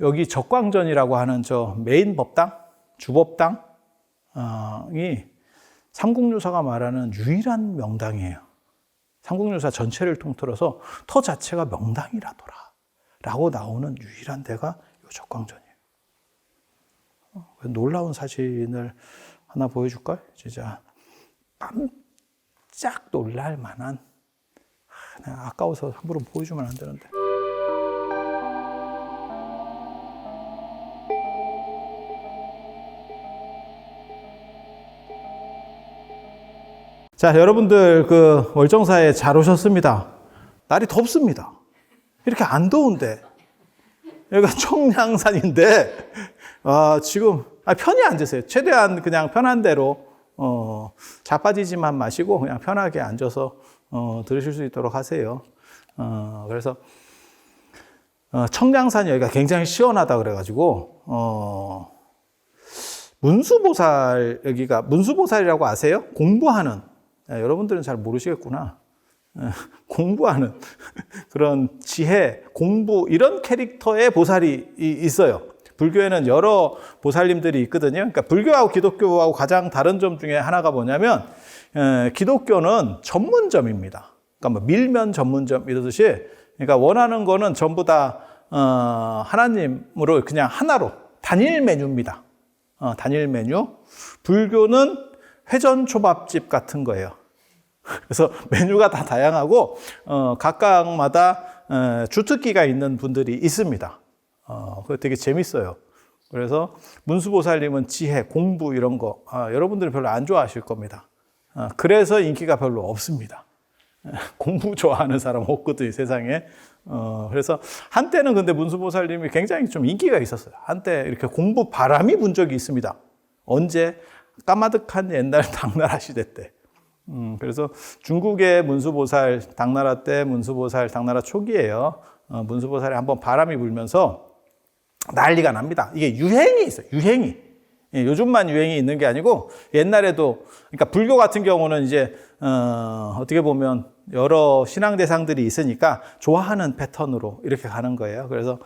여기 적광전이라고 하는 저 메인 법당, 주법당이 삼국유사가 말하는 유일한 명당이에요. 삼국유사 전체를 통틀어서 터 자체가 명당이라더라 라고 나오는 유일한 데가 이 적광전이에요. 놀라운 사진을 하나 보여줄까요? 진짜 깜짝 놀랄 만한, 아까워서 함부로 보여주면 안 되는데. 자, 여러분들 그 월정사에 잘 오셨습니다. 날이 덥습니다. 이렇게 안 더운데. 여기가 청량산인데, 지금 편히 앉으세요. 최대한 그냥 편한 대로 자빠지지만 마시고 그냥 편하게 앉아서 들으실 수 있도록 하세요. 그래서 청량산 여기가 굉장히 시원하다 그래가지고 문수보살, 여기가 문수보살이라고 아세요? 공부하는, 여러분들은 잘 모르시겠구나. 공부하는 그런 지혜, 공부, 이런 캐릭터의 보살이 있어요. 불교에는 여러 보살님들이 있거든요. 그러니까 불교하고 기독교하고 가장 다른 점 중에 하나가 뭐냐면, 기독교는 전문점입니다. 그러니까 뭐 밀면 전문점 이러듯이, 그러니까 원하는 거는 전부 다 하나님으로 그냥 하나로 단일 메뉴입니다. 단일 메뉴. 불교는 회전초밥집 같은 거예요. 그래서 메뉴가 다 다양하고 각각마다 주특기가 있는 분들이 있습니다. 그거 되게 재밌어요. 그래서 문수보살님은 지혜, 공부 이런 거 여러분들은 별로 안 좋아하실 겁니다. 그래서 인기가 별로 없습니다. 공부 좋아하는 사람 없거든요, 세상에. 그래서 한때는 근데 문수보살님이 굉장히 좀 인기가 있었어요. 한때 이렇게 공부 바람이 분 적이 있습니다. 언제? 까마득한 옛날 당나라 시대 때. 그래서 중국의 문수보살 당나라 때, 문수보살 당나라 초기예요. 문수보살이 한번 바람이 불면서 난리가 납니다. 이게 유행이 있어요. 유행이. 요즘만 유행이 있는 게 아니고 옛날에도, 그러니까 불교 같은 경우는 이제 어떻게 보면 여러 신앙 대상들이 있으니까 좋아하는 패턴으로 이렇게 가는 거예요. 그래서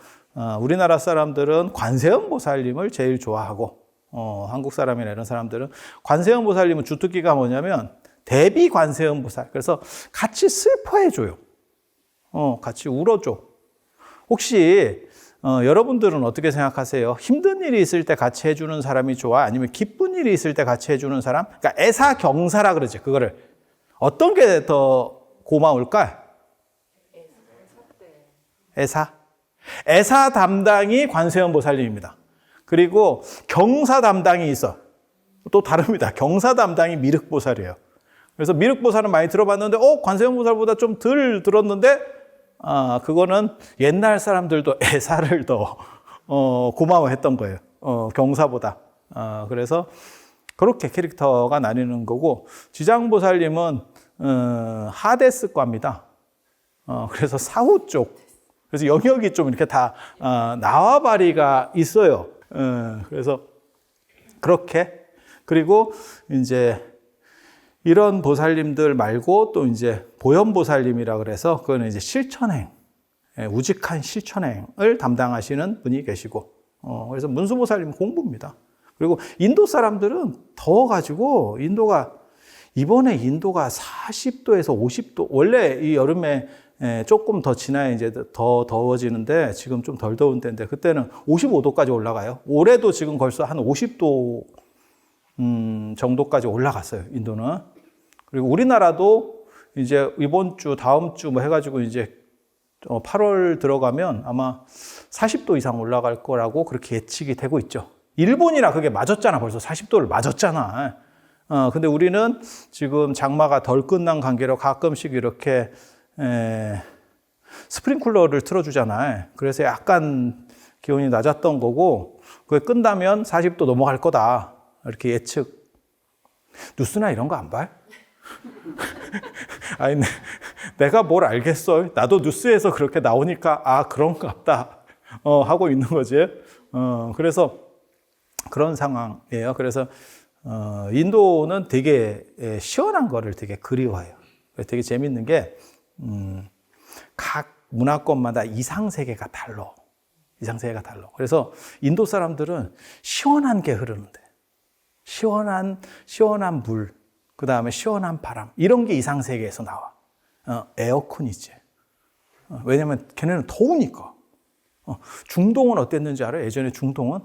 우리나라 사람들은 관세음 보살님을 제일 좋아하고, 한국 사람이나 이런 사람들은 관세음 보살님은 주특기가 뭐냐면 대비 관세음 보살. 그래서 같이 슬퍼해줘요. 같이 울어줘. 혹시 여러분들은 어떻게 생각하세요? 힘든 일이 있을 때 같이 해주는 사람이 좋아? 아니면 기쁜 일이 있을 때 같이 해주는 사람? 그러니까 애사경사라 그러죠. 그거를. 어떤 게 더 고마울까? 애사. 애사 담당이 관세음 보살님입니다. 그리고 경사 담당이 있어. 또 다릅니다. 경사 담당이 미륵보살이에요. 그래서 미륵보살은 많이 들어봤는데, 관세음 보살보다 좀 덜 들었는데, 그거는 옛날 사람들도 애사를 더 고마워했던 거예요. 경사보다. 그래서 그렇게 캐릭터가 나뉘는 거고, 지장보살님은 하데스과입니다. 그래서 사후 쪽. 그래서 영역이 좀 이렇게 다 나와바리가 있어요. 그래서 그렇게. 그리고 이제 이런 보살님들 말고 또 이제 보현보살님이라 그래서 그거는 이제 실천행, 우직한 실천행을 담당하시는 분이 계시고, 그래서 문수보살님 공부입니다. 그리고 인도 사람들은 더워가지고 이번에 인도가 40도에서 50도, 원래 이 여름에 조금 더 지나야 이제 더 더워지는데 지금 좀 덜 더운 때인데 그때는 55도까지 올라가요. 올해도 지금 벌써 한 50도 정도까지 올라갔어요, 인도는. 그리고 우리나라도 이제 이번 주, 다음 주 뭐 해가지고 이제 8월 들어가면 아마 40도 이상 올라갈 거라고 그렇게 예측이 되고 있죠. 일본이나 그게 맞았잖아. 벌써 40도를 맞았잖아. 근데 우리는 지금 장마가 덜 끝난 관계로 가끔씩 이렇게 스프링쿨러를 틀어주잖아요. 그래서 약간 기온이 낮았던 거고, 그게 끝나면 40도 넘어갈 거다. 이렇게 예측. 뉴스나 이런 거 안 봐요? 아니, 내가 뭘 알겠어. 나도 뉴스에서 그렇게 나오니까, 그런가 보다. 하고 있는 거지. 그래서 그런 상황이에요. 그래서, 인도는 되게 시원한 거를 되게 그리워해요. 되게 재밌는 게, 각 문화권마다 이상세계가 달라. 이상세계가 달라. 그래서 인도 사람들은 시원한 게 흐르는데, 시원한 물, 그 다음에 시원한 바람, 이런 게 이상세계에서 나와. 에어컨이지. 왜냐면 걔네는 더우니까. 중동은 어땠는지 알아요? 예전에 중동은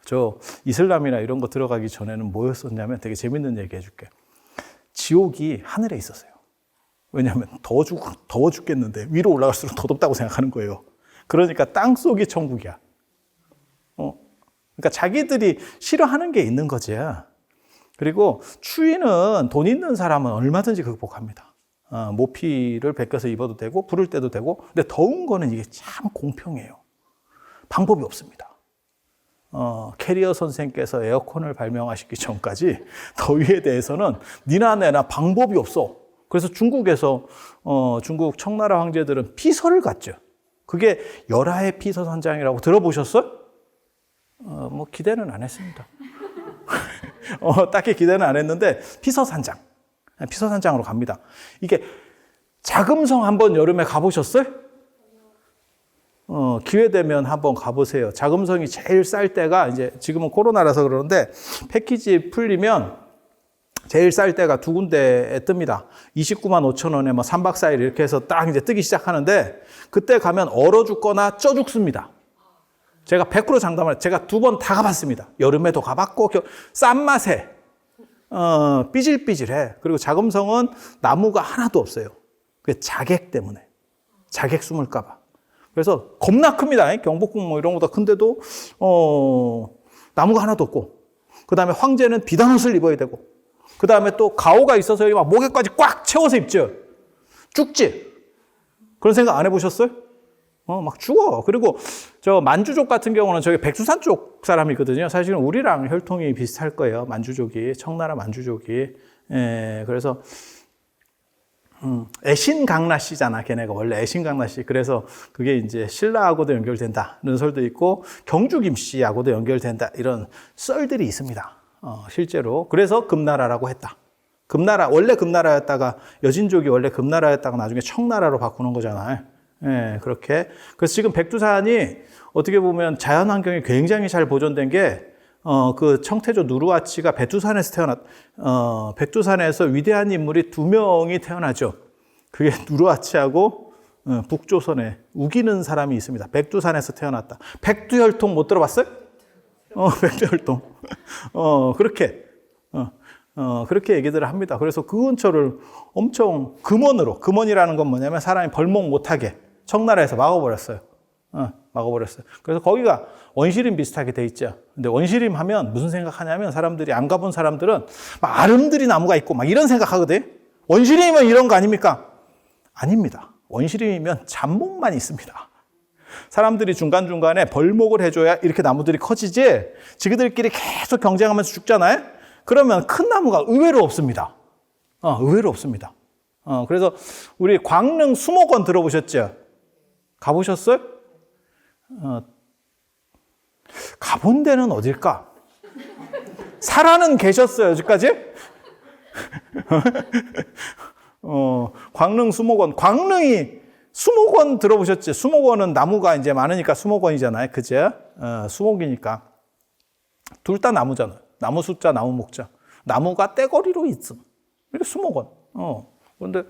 저 이슬람이나 이런 거 들어가기 전에는 뭐였었냐면 되게 재밌는 얘기 해줄게. 지옥이 하늘에 있었어요. 왜냐하면 더워 죽겠는데 위로 올라갈수록 더 덥다고 생각하는 거예요. 그러니까 땅속이 천국이야. 그러니까 자기들이 싫어하는 게 있는 거지. 그리고 추위는 돈 있는 사람은 얼마든지 극복합니다. 모피를 벗겨서 입어도 되고 부를 때도 되고. 근데 더운 거는 이게 참 공평해요. 방법이 없습니다. 캐리어 선생께서 에어컨을 발명하시기 전까지 더위에 대해서는 니나 내나 방법이 없어. 그래서 중국에서 중국 청나라 황제들은 피서를 갔죠. 그게 열하의 피서선장이라고 들어보셨어요? 뭐 기대는 안 했습니다. 딱히 기대는 안 했는데 피서산장으로 갑니다. 이게 자금성 한번 여름에 가보셨어요? 기회 되면 한번 가보세요. 자금성이 제일 쌀 때가 이제 지금은 코로나라서 그러는데 패키지 풀리면 제일 쌀 때가 두 군데에 뜹니다. 29만 5천 원에 뭐 3박 4일 이렇게 해서 딱 이제 뜨기 시작하는데 그때 가면 얼어 죽거나 쪄 죽습니다. 제가 100% 장담을 제가 2번 다 가봤습니다. 여름에도 가봤고 싼 맛에 삐질삐질해. 그리고 자금성은 나무가 하나도 없어요. 그 자객 때문에. 자객 숨을까 봐. 그래서 겁나 큽니다. 경복궁 뭐 이런 거보다 큰데도 나무가 하나도 없고 그 다음에 황제는 비단 옷을 입어야 되고 그 다음에 또 가오가 있어서 여기 막 목에까지 꽉 채워서 입죠. 죽지? 그런 생각 안 해보셨어요? 막 죽어. 그리고 저 만주족 같은 경우는 저기 백두산 쪽 사람이거든요. 사실은 우리랑 혈통이 비슷할 거예요. 만주족이, 청나라 만주족이. 그래서 애신강나씨잖아. 걔네가 원래 애신강나씨. 그래서 그게 이제 신라하고도 연결된다는 설도 있고 경주김씨하고도 연결된다. 이런 썰들이 있습니다. 실제로. 그래서 금나라라고 했다. 원래 금나라였다가 여진족이 원래 금나라였다가 나중에 청나라로 바꾸는 거잖아요. 그렇게. 그래서 지금 백두산이 어떻게 보면 자연환경이 굉장히 잘 보존된 게, 그 청태조 누르하치가 백두산에서 위대한 인물이 2명이 태어나죠. 그게 누르하치하고, 북조선에 우기는 사람이 있습니다. 백두산에서 태어났다. 백두혈통 못 들어봤어요? 백두혈통. 그렇게 얘기들을 합니다. 그래서 그 근처를 엄청 금원이라는 건 뭐냐면 사람이 벌목 못하게 청나라에서 막아버렸어요. 그래서 거기가 원시림 비슷하게 돼 있죠. 근데 원시림 하면 무슨 생각하냐면 사람들이 안 가본 사람들은 막 아름드리 나무가 있고 막 이런 생각하거든. 원시림이면 이런 거 아닙니까? 아닙니다. 원시림이면 잡목만 있습니다. 사람들이 중간중간에 벌목을 해줘야 이렇게 나무들이 커지지 지그들끼리 계속 경쟁하면서 죽잖아요. 그러면 큰 나무가 의외로 없습니다. 의외로 없습니다. 그래서 우리 광릉 수목원 들어보셨죠? 가보셨어요? 가본 데는 어딜까? 살아는 계셨어요, 여기까지? 광릉 수목원. 수목원 들어보셨죠? 수목원은 나무가 이제 많으니까 수목원이잖아요. 그죠? 수목이니까. 둘 다 나무잖아요. 나무 숫자, 나무 목자. 나무가 떼거리로 있음. 이게 수목원. 그런데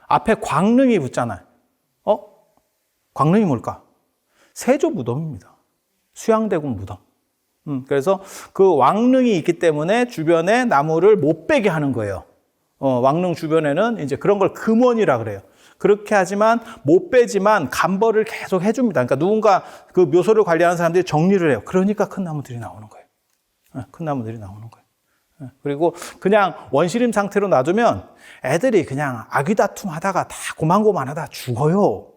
앞에 광릉이 붙잖아요. 광릉이 뭘까? 세조 무덤입니다. 수양대군 무덤. 그래서 그 왕릉이 있기 때문에 주변에 나무를 못 베게 하는 거예요. 왕릉 주변에는 이제 그런 걸 금원이라 그래요. 그렇게 하지만 못 빼지만 감벌을 계속 해줍니다. 그러니까 누군가 그 묘소를 관리하는 사람들이 정리를 해요. 그러니까 큰 나무들이 나오는 거예요. 큰 나무들이 나오는 거예요. 그리고 그냥 원시림 상태로 놔두면 애들이 그냥 아귀 다툼 하다가 다 고만고만하다 죽어요.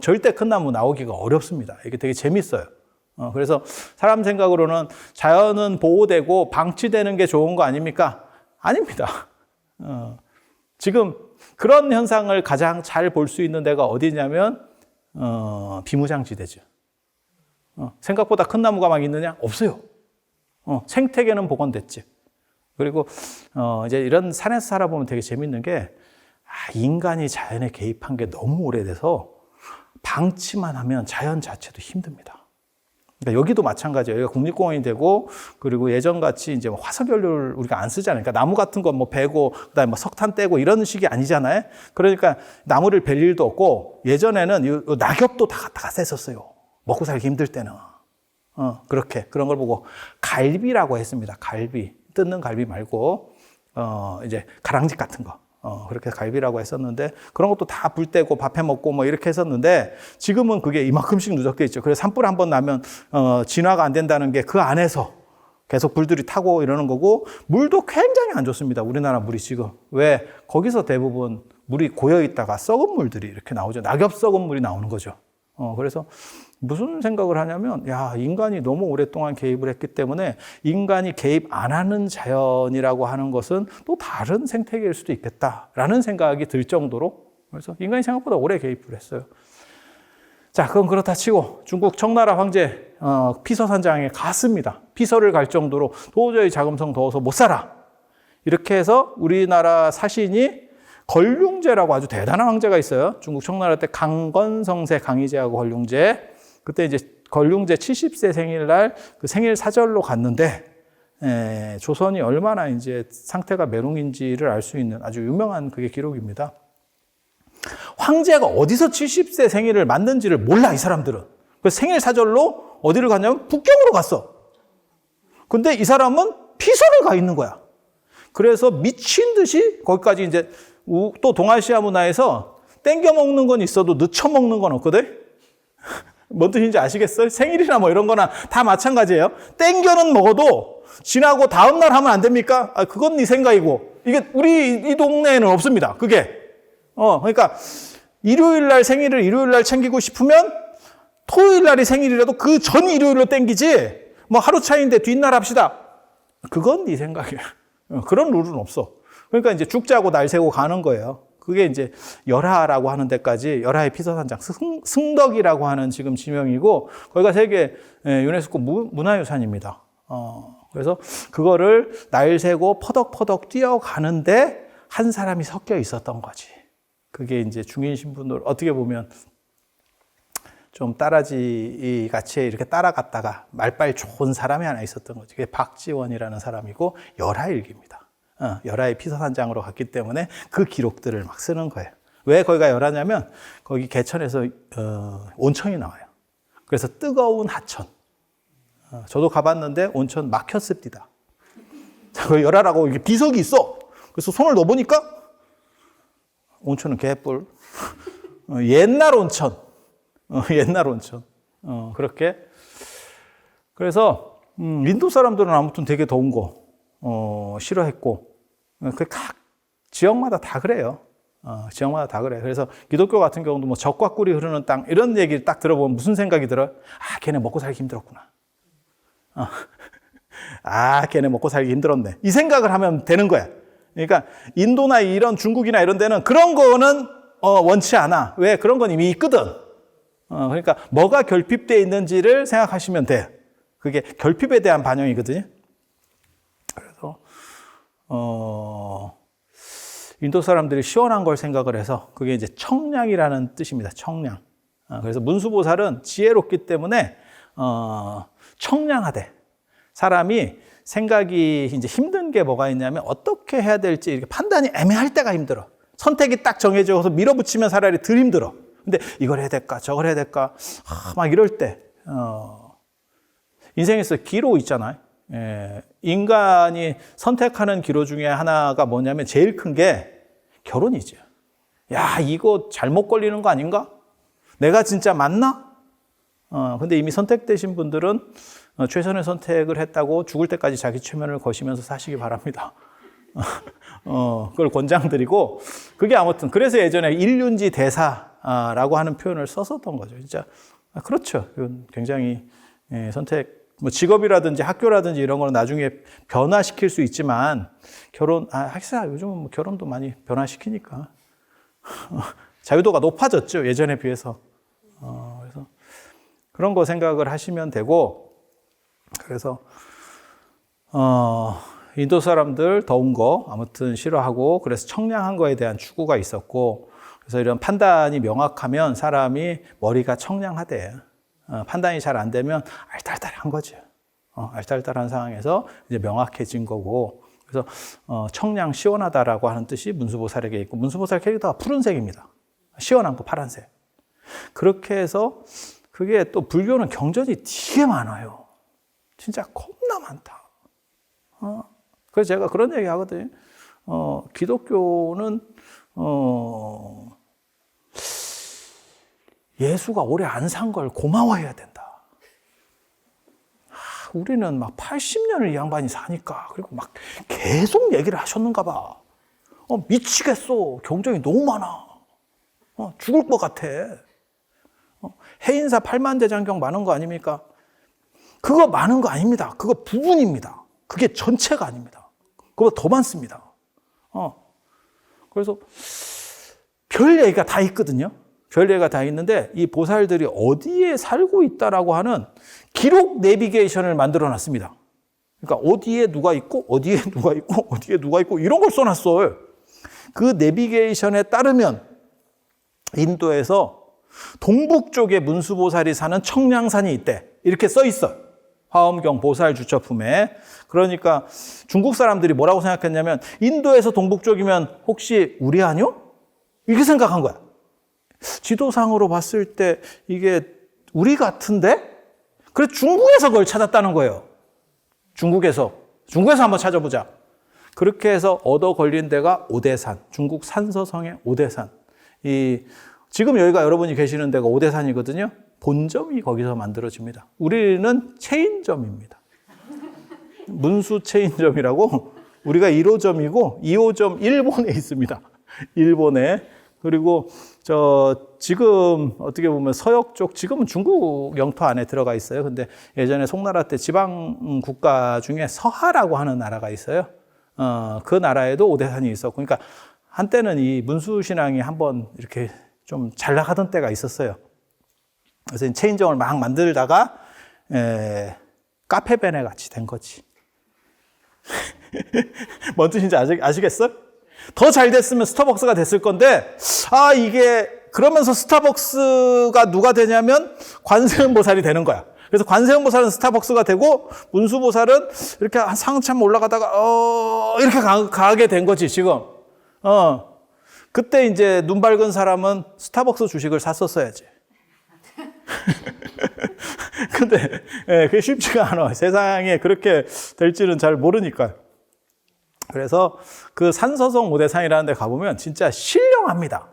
절대 큰 나무 나오기가 어렵습니다. 이게 되게 재밌어요. 그래서 사람 생각으로는 자연은 보호되고 방치되는 게 좋은 거 아닙니까? 아닙니다. 지금 그런 현상을 가장 잘 볼 수 있는 데가 어디냐면 비무장지대죠. 생각보다 큰 나무가 막 있느냐? 없어요. 생태계는 복원됐지. 그리고 이제 이런 산에서 살아보면 되게 재밌는 게 인간이 자연에 개입한 게 너무 오래돼서 방치만 하면 자연 자체도 힘듭니다. 그러니까 여기도 마찬가지예요. 여기가 국립공원이 되고, 그리고 예전같이 이제 화석연료를 우리가 안 쓰잖아요. 그러니까 나무 같은 거 뭐 베고, 그 다음에 뭐 석탄 떼고 이런 식이 아니잖아요. 그러니까 나무를 벨 일도 없고, 예전에는 이 낙엽도 다 갖다가 셌었어요. 먹고 살기 힘들 때는. 그렇게. 그런 걸 보고 갈비라고 했습니다. 갈비. 뜯는 갈비 말고, 이제 가랑지 같은 거. 그렇게 갈비라고 했었는데, 그런 것도 다 불 떼고 밥해 먹고 뭐 이렇게 했었는데, 지금은 그게 이만큼씩 누적돼 있죠. 그래서 산불 한번 나면, 진화가 안 된다는 게 그 안에서 계속 불들이 타고 이러는 거고, 물도 굉장히 안 좋습니다. 우리나라 물이 지금. 왜? 거기서 대부분 물이 고여 있다가 썩은 물들이 이렇게 나오죠. 낙엽 썩은 물이 나오는 거죠. 그래서 무슨 생각을 하냐면, 야, 인간이 너무 오랫동안 개입을 했기 때문에 인간이 개입 안 하는 자연이라고 하는 것은 또 다른 생태계일 수도 있겠다라는 생각이 들 정도로, 그래서 인간이 생각보다 오래 개입을 했어요. 자, 그건 그렇다 치고 중국 청나라 황제 피서산장에 갔습니다. 피서를 갈 정도로 도저히 자금성 더워서 못 살아. 이렇게 해서 우리나라 사신이 걸륭제라고 아주 대단한 황제가 있어요. 중국 청나라 때 강건성세 강희제하고 걸륭제. 그때 이제 걸륭제 70세 생일날 그 생일 사절로 갔는데, 조선이 얼마나 이제 상태가 메롱인지를 알 수 있는 아주 유명한 그게 기록입니다. 황제가 어디서 70세 생일을 맞는지를 몰라, 이 사람들은. 그래서 생일 사절로 어디를 갔냐면 북경으로 갔어. 근데 이 사람은 피서를 가 있는 거야. 그래서 미친 듯이 거기까지 이제 또 동아시아 문화에서 땡겨 먹는 건 있어도 늦춰 먹는 건 없거든? 뭔 뜻인지 아시겠어요? 생일이나 뭐 이런 거나 다 마찬가지예요. 땡겨는 먹어도 지나고 다음날 하면 안 됩니까? 그건 네 생각이고. 이게 우리 이 동네에는 없습니다. 그게. 그러니까 일요일 날 생일을 일요일 날 챙기고 싶으면 토요일 날이 생일이라도 그 전 일요일로 땡기지. 뭐 하루 차이인데 뒷날 합시다. 그건 네 생각이야. 그런 룰은 없어. 그러니까 이제 죽자고 날 세고 가는 거예요. 그게 이제 열하라고 하는 데까지, 열하의 피서산장, 승덕이라고 하는 지금 지명이고, 거기가 세계 유네스코 문화유산입니다. 그래서 그거를 날 세고 퍼덕퍼덕 뛰어가는데 한 사람이 섞여 있었던 거지. 그게 이제 중인 신분으로 어떻게 보면 좀 따라지 같이 이렇게 따라갔다가 말빨 좋은 사람이 하나 있었던 거지. 그게 박지원이라는 사람이고 열하일기입니다. 열하의 피서산장으로 갔기 때문에 그 기록들을 막 쓰는 거예요. 왜 거기가 열하냐면 거기 개천에서 온천이 나와요. 그래서 뜨거운 하천. 저도 가봤는데 온천 막혔습니다. 그 열하라고 이게 비석이 있어. 그래서 손을 넣어보니까 온천은 개뿔. 옛날 온천. 옛날 온천. 그렇게. 그래서 인도 사람들은 아무튼 되게 더운 거 싫어했고, 각 지역마다 다 그래요. 지역마다 다 그래. 그래서 기독교 같은 경우도 뭐 젖과 꿀이 흐르는 땅 이런 얘기를 딱 들어보면 무슨 생각이 들어요? 걔네 먹고 살기 힘들었구나. 걔네 먹고 살기 힘들었네. 이 생각을 하면 되는 거야. 그러니까 인도나 이런 중국이나 이런 데는 그런 거는 원치 않아. 왜? 그런 건 이미 있거든. 그러니까 뭐가 결핍되어 있는지를 생각하시면 돼. 그게 결핍에 대한 반영이거든요. 그래서 인도 사람들이 시원한 걸 생각을 해서 그게 이제 청량이라는 뜻입니다. 청량. 그래서 문수보살은 지혜롭기 때문에 청량하대. 사람이 생각이 이제 힘든 게 뭐가 있냐면 어떻게 해야 될지 이렇게 판단이 애매할 때가 힘들어. 선택이 딱 정해져서 밀어붙이면 차라리 덜 힘들어. 근데 이걸 해야 될까 저걸 해야 될까 막 이럴 때 인생에서 기로 있잖아요. 인간이 선택하는 기로 중에 하나가 뭐냐면 제일 큰 게 결혼이죠. 야, 이거 잘못 걸리는 거 아닌가? 내가 진짜 맞나? 근데 이미 선택되신 분들은 최선의 선택을 했다고 죽을 때까지 자기 최면을 거시면서 사시기 바랍니다. 그걸 권장드리고, 그게 아무튼, 그래서 예전에 일륜지 대사라고 하는 표현을 썼었던 거죠. 진짜. 그렇죠. 이건 굉장히 선택, 뭐 직업이라든지 학교라든지 이런 거는 나중에 변화시킬 수 있지만, 하기사 요즘은 뭐 결혼도 많이 변화시키니까. 자유도가 높아졌죠. 예전에 비해서. 그래서 그런 거 생각을 하시면 되고, 그래서, 인도 사람들 더운 거 아무튼 싫어하고, 그래서 청량한 거에 대한 추구가 있었고, 그래서 이런 판단이 명확하면 사람이 머리가 청량하대. 판단이 잘 안 되면 알딸딸한 거죠. 알딸딸한 상황에서 이제 명확해진 거고, 그래서 청량 시원하다라고 하는 뜻이 문수보살에게 있고, 문수보살 캐릭터가 푸른색입니다. 시원한 거 파란색. 그렇게 해서 그게 또 불교는 경전이 되게 많아요. 진짜 겁나 많다. 그래서 제가 그런 얘기 하거든요. 기독교는 예수가 오래 안 산 걸 고마워해야 된다. 우리는 막 80년을 이 양반이 사니까, 그리고 막 계속 얘기를 하셨는가 봐. 미치겠어. 경전이 너무 많아. 죽을 것 같아. 해인사 8만대장경 많은 거 아닙니까? 그거 많은 거 아닙니다. 그거 부분입니다. 그게 전체가 아닙니다. 그거보다 더 많습니다. 그래서 별 얘기가 다 있거든요. 별 얘기가 다 있는데 이 보살들이 어디에 살고 있다라고 하는 기록 내비게이션을 만들어 놨습니다. 그러니까 어디에 누가 있고 어디에 누가 있고 어디에 누가 있고 이런 걸 써놨어요. 그 내비게이션에 따르면 인도에서 동북 쪽에 문수보살이 사는 청량산이 있대. 이렇게 써 있어. 화엄경 보살 주처품에. 그러니까 중국 사람들이 뭐라고 생각했냐면 인도에서 동북 쪽이면 혹시 우리 아니요? 이렇게 생각한 거야. 지도상으로 봤을 때 이게 우리 같은데? 그래서 중국에서 그걸 찾았다는 거예요. 중국에서 한번 찾아보자. 그렇게 해서 얻어 걸린 데가 오대산. 중국 산서성의 오대산. 지금 여기가 여러분이 계시는 데가 오대산이거든요. 본점이 거기서 만들어집니다. 우리는 체인점입니다. 문수 체인점이라고, 우리가 1호점이고 2호점 일본에 있습니다. 일본에. 그리고 지금 어떻게 보면 서역 쪽, 지금은 중국 영토 안에 들어가 있어요. 근데 예전에 송나라 때 지방 국가 중에 서하라고 하는 나라가 있어요. 그 나라에도 오대산이 있었고, 그러니까 한때는 이 문수 신앙이 한번 이렇게 좀 잘 나가던 때가 있었어요. 그래서 체인점을 막 만들다가 카페베네 같이 된 거지. 뭔 뜻인지 아시겠어? 더 잘 됐으면 스타벅스가 됐을 건데, 이게 그러면서 스타벅스가 누가 되냐면 관세음보살이 되는 거야. 그래서 관세음보살은 스타벅스가 되고 문수보살은 이렇게 한참 올라가다가 이렇게 가게 된 거지 지금. 그때 이제 눈 밝은 사람은 스타벅스 주식을 샀었어야지. 근데 그게 쉽지가 않아. 세상에 그렇게 될지는 잘 모르니까. 그래서 그 산서성 오대산이라는 데 가보면 진짜 신령합니다.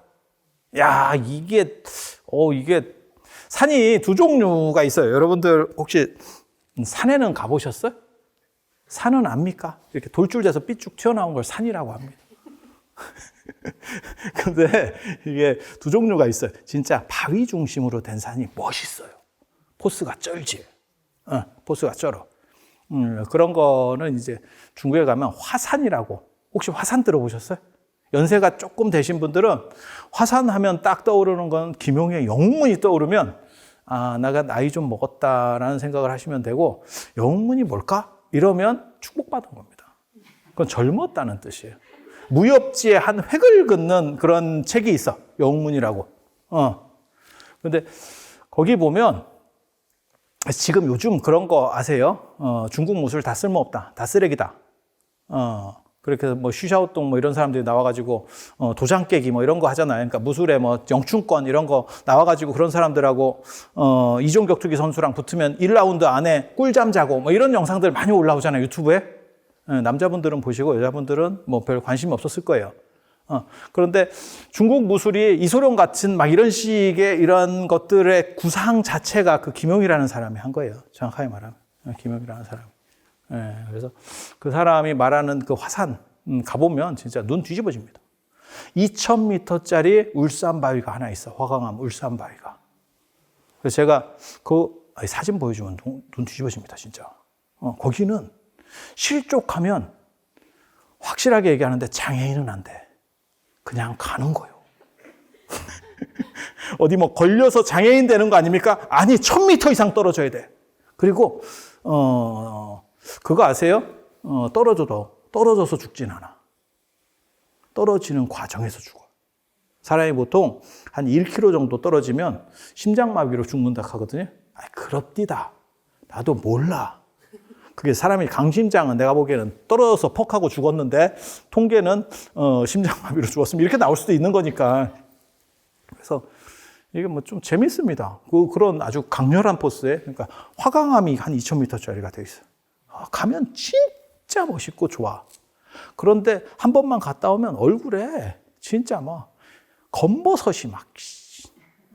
야, 이게 산이 두 종류가 있어요. 여러분들 혹시 산에는 가보셨어요? 산은 압니까? 이렇게 돌줄에서 삐쭉 튀어나온 걸 산이라고 합니다. 근데 이게 두 종류가 있어요. 진짜 바위 중심으로 된 산이 멋있어요. 포스가 쩔지. 포스가 쩔어. 그런 거는 이제 중국에 가면 화산이라고. 혹시 화산 들어보셨어요? 연세가 조금 되신 분들은 화산 하면 딱 떠오르는 건 김용의 영문이 떠오르면 내가 나이 좀 먹었다라는 생각을 하시면 되고, 영문이 뭘까? 이러면 축복받은 겁니다. 그건 젊었다는 뜻이에요. 무협지에 한 획을 긋는 그런 책이 있어. 영문이라고. 근데 거기 보면 지금 요즘 그런 거 아세요? 중국 무술 다 쓸모없다. 다 쓰레기다. 그렇게 뭐 쉬샤오동 뭐 이런 사람들이 나와가지고 도장 깨기 뭐 이런 거 하잖아요. 그러니까 무술에 뭐 영춘권 이런 거 나와가지고 그런 사람들하고 이종 격투기 선수랑 붙으면 1라운드 안에 꿀잠 자고 뭐 이런 영상들 많이 올라오잖아요. 유튜브에. 남자분들은 보시고 여자분들은 뭐 별 관심이 없었을 거예요. 그런데 중국 무술이 이소룡 같은 막 이런 식의 이런 것들의 구상 자체가 그 김용이라는 사람이 한 거예요. 정확하게 말하면. 김용이라는 사람이. 그래서 그 사람이 말하는 그 화산 가보면 진짜 눈 뒤집어집니다. 2000m짜리 울산바위가 하나 있어. 화강암 울산바위가. 그래서 제가 사진 보여주면 눈 뒤집어집니다. 진짜. 거기는 실족하면 확실하게 얘기하는데 장애인은 안 돼. 그냥 가는 거예요. 어디 뭐 걸려서 장애인 되는 거 아닙니까? 아니, 1000m 이상 떨어져야 돼. 그리고 그거 아세요? 떨어져서 죽진 않아. 떨어지는 과정에서 죽어. 사람이 보통 한 1km 정도 떨어지면 심장마비로 죽는다 하거든요. 그렇디다. 나도 몰라. 그게 사람이 강심장은 내가 보기에는 떨어져서 퍽 하고 죽었는데 통계는 심장마비로 죽었으면 이렇게 나올 수도 있는 거니까. 그래서 이게 뭐 좀 재밌습니다. 그런 아주 강렬한 포스에, 그러니까 화강암이 한 2000m짜리가 되어 있어요. 가면 진짜 멋있고 좋아. 그런데 한 번만 갔다 오면 얼굴에 진짜 막 검버섯이 막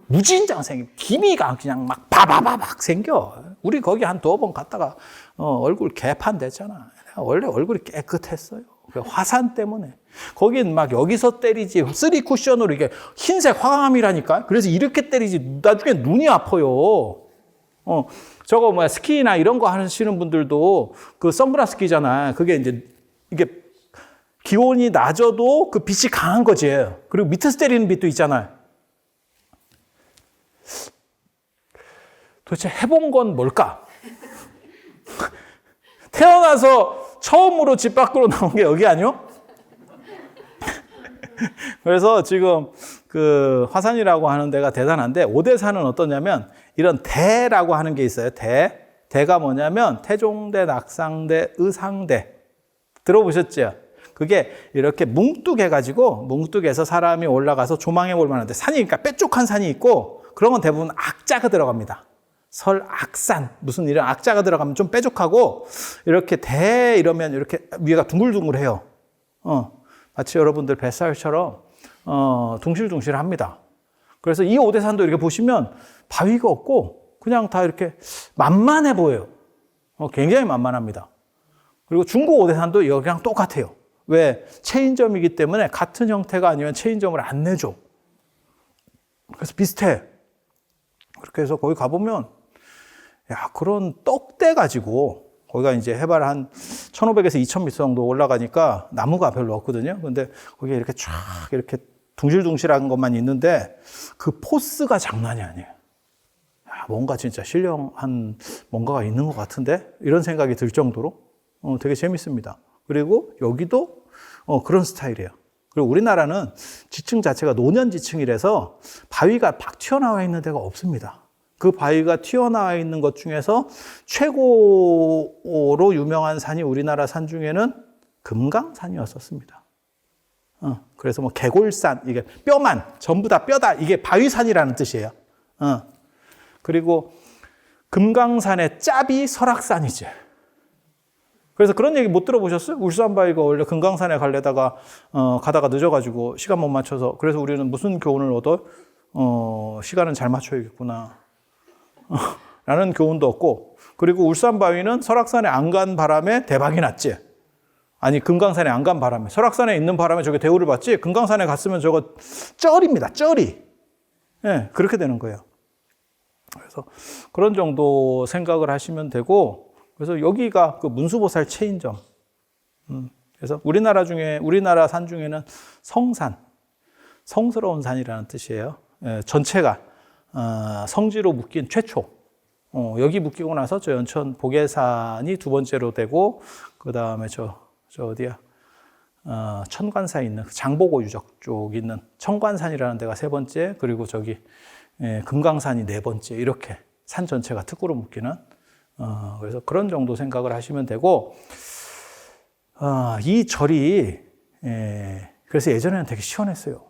무진장 생겨. 기미가 그냥 막 바바바박 생겨. 우리 거기 한 2번 갔다가 얼굴 개판 됐잖아. 원래 얼굴이 깨끗했어요. 화산 때문에. 거긴 막 여기서 때리지. 3쿠션으로 이게 흰색 화강암이라니까. 그래서 이렇게 때리지. 나중에 눈이 아파요. 저거 뭐야, 스키나 이런 거 하시는 분들도 그 선글라스 끼잖아. 그게 이제 이게 기온이 낮아도 그 빛이 강한 거지. 그리고 밑에서 때리는 빛도 있잖아요. 도대체 해본 건 뭘까? 태어나서 처음으로 집 밖으로 나온 게 여기 아니요? 그래서 지금 그 화산이라고 하는 데가 대단한데, 오대산은 어떠냐면 이런 대라고 하는 게 있어요. 대가 뭐냐면 태종대, 낙상대, 의상대. 들어보셨죠? 그게 이렇게 뭉뚝해가지고, 뭉뚝해서 사람이 올라가서 조망해 볼 만한데, 산이, 그러니까 뾰족한 산이 있고, 그런 건 대부분 악자가 들어갑니다. 설악산, 무슨 이런 악자가 들어가면 좀 뾰족하고, 이렇게 이러면 이렇게 위에가 둥글둥글해요. 마치 여러분들 뱃살처럼, 둥실둥실 합니다. 그래서 이 오대산도 이렇게 보시면 바위가 없고, 그냥 다 이렇게 만만해 보여요. 굉장히 만만합니다. 그리고 중국 오대산도 여기랑 똑같아요. 왜? 체인점이기 때문에 같은 형태가 아니면 체인점을 안 내줘. 그래서 비슷해. 그렇게 해서 거기 가보면, 그런 떡대 가지고, 거기가 이제 해발 한 1500에서 2000m 정도 올라가니까 나무가 별로 없거든요. 근데 거기에 이렇게 쫙 이렇게 둥실둥실한 것만 있는데 그 포스가 장난이 아니에요. 뭔가 진짜 신령한 뭔가가 있는 것 같은데? 이런 생각이 들 정도로 되게 재밌습니다. 그리고 여기도 그런 스타일이에요. 그리고 우리나라는 지층 자체가 노년지층이라서 바위가 막 튀어나와 있는 데가 없습니다. 그 바위가 튀어나와 있는 것 중에서 최고로 유명한 산이 우리나라 산 중에는 금강산이었었습니다. 그래서 뭐 개골산, 이게 뼈만, 전부 다 뼈다, 이게 바위산이라는 뜻이에요. 그리고 금강산의 짭이 설악산이지. 그래서 그런 얘기 못 들어보셨어요? 울산바위가 원래 금강산에 가려다가 가다가 늦어가지고 시간 못 맞춰서, 그래서 우리는 무슨 교훈을 얻어? 시간은 잘 맞춰야겠구나 라는 교훈도 얻고, 그리고 울산바위는 설악산에 안 간 바람에 대박이 났지. 아니, 금강산에 안 간 바람에, 설악산에 있는 바람에 저게 대우를 받지. 금강산에 갔으면 저거 쩔입니다. 쩔이. 그렇게 되는 거예요. 그래서 그런 정도 생각을 하시면 되고, 그래서 여기가 그 문수보살 체인점. 그래서 우리나라 산 중에는 성산, 성스러운 산이라는 뜻이에요. 전체가 성지로 묶인 최초. 여기 묶이고 나서 저 연천 보계산이 두 번째로 되고, 그 다음에 저 어디야? 천관사에 있는 장보고 유적 쪽 있는 청관산이라는 데가 세 번째, 그리고 저기 금강산이 네 번째, 이렇게 산 전체가 특구로 묶이는, 그래서 그런 정도 생각을 하시면 되고, 이 절이, 그래서 예전에는 되게 시원했어요.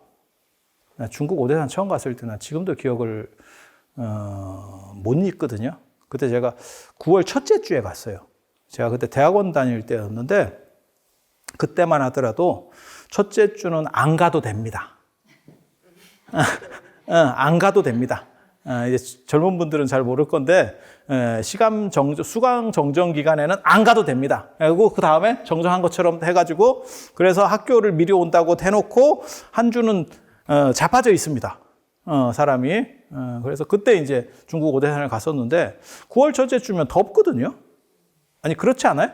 나 중국 오대산 처음 갔을 때는 지금도 기억을, 못 잊거든요. 그때 제가 9월 첫째 주에 갔어요. 제가 그때 대학원 다닐 때였는데, 그때만 하더라도 첫째 주는 안 가도 됩니다. 안 가도 됩니다. 이제 젊은 분들은 잘 모를 건데, 수강 정정 기간에는 안 가도 됩니다. 그리고 그 다음에 정정한 것처럼 해가지고, 그래서 학교를 미리 온다고 해놓고 한 주는 자빠져 있습니다. 사람이. 그래서 그때 이제 중국 오대산을 갔었는데, 9월 첫째 주면 덥거든요. 아니, 그렇지 않아요?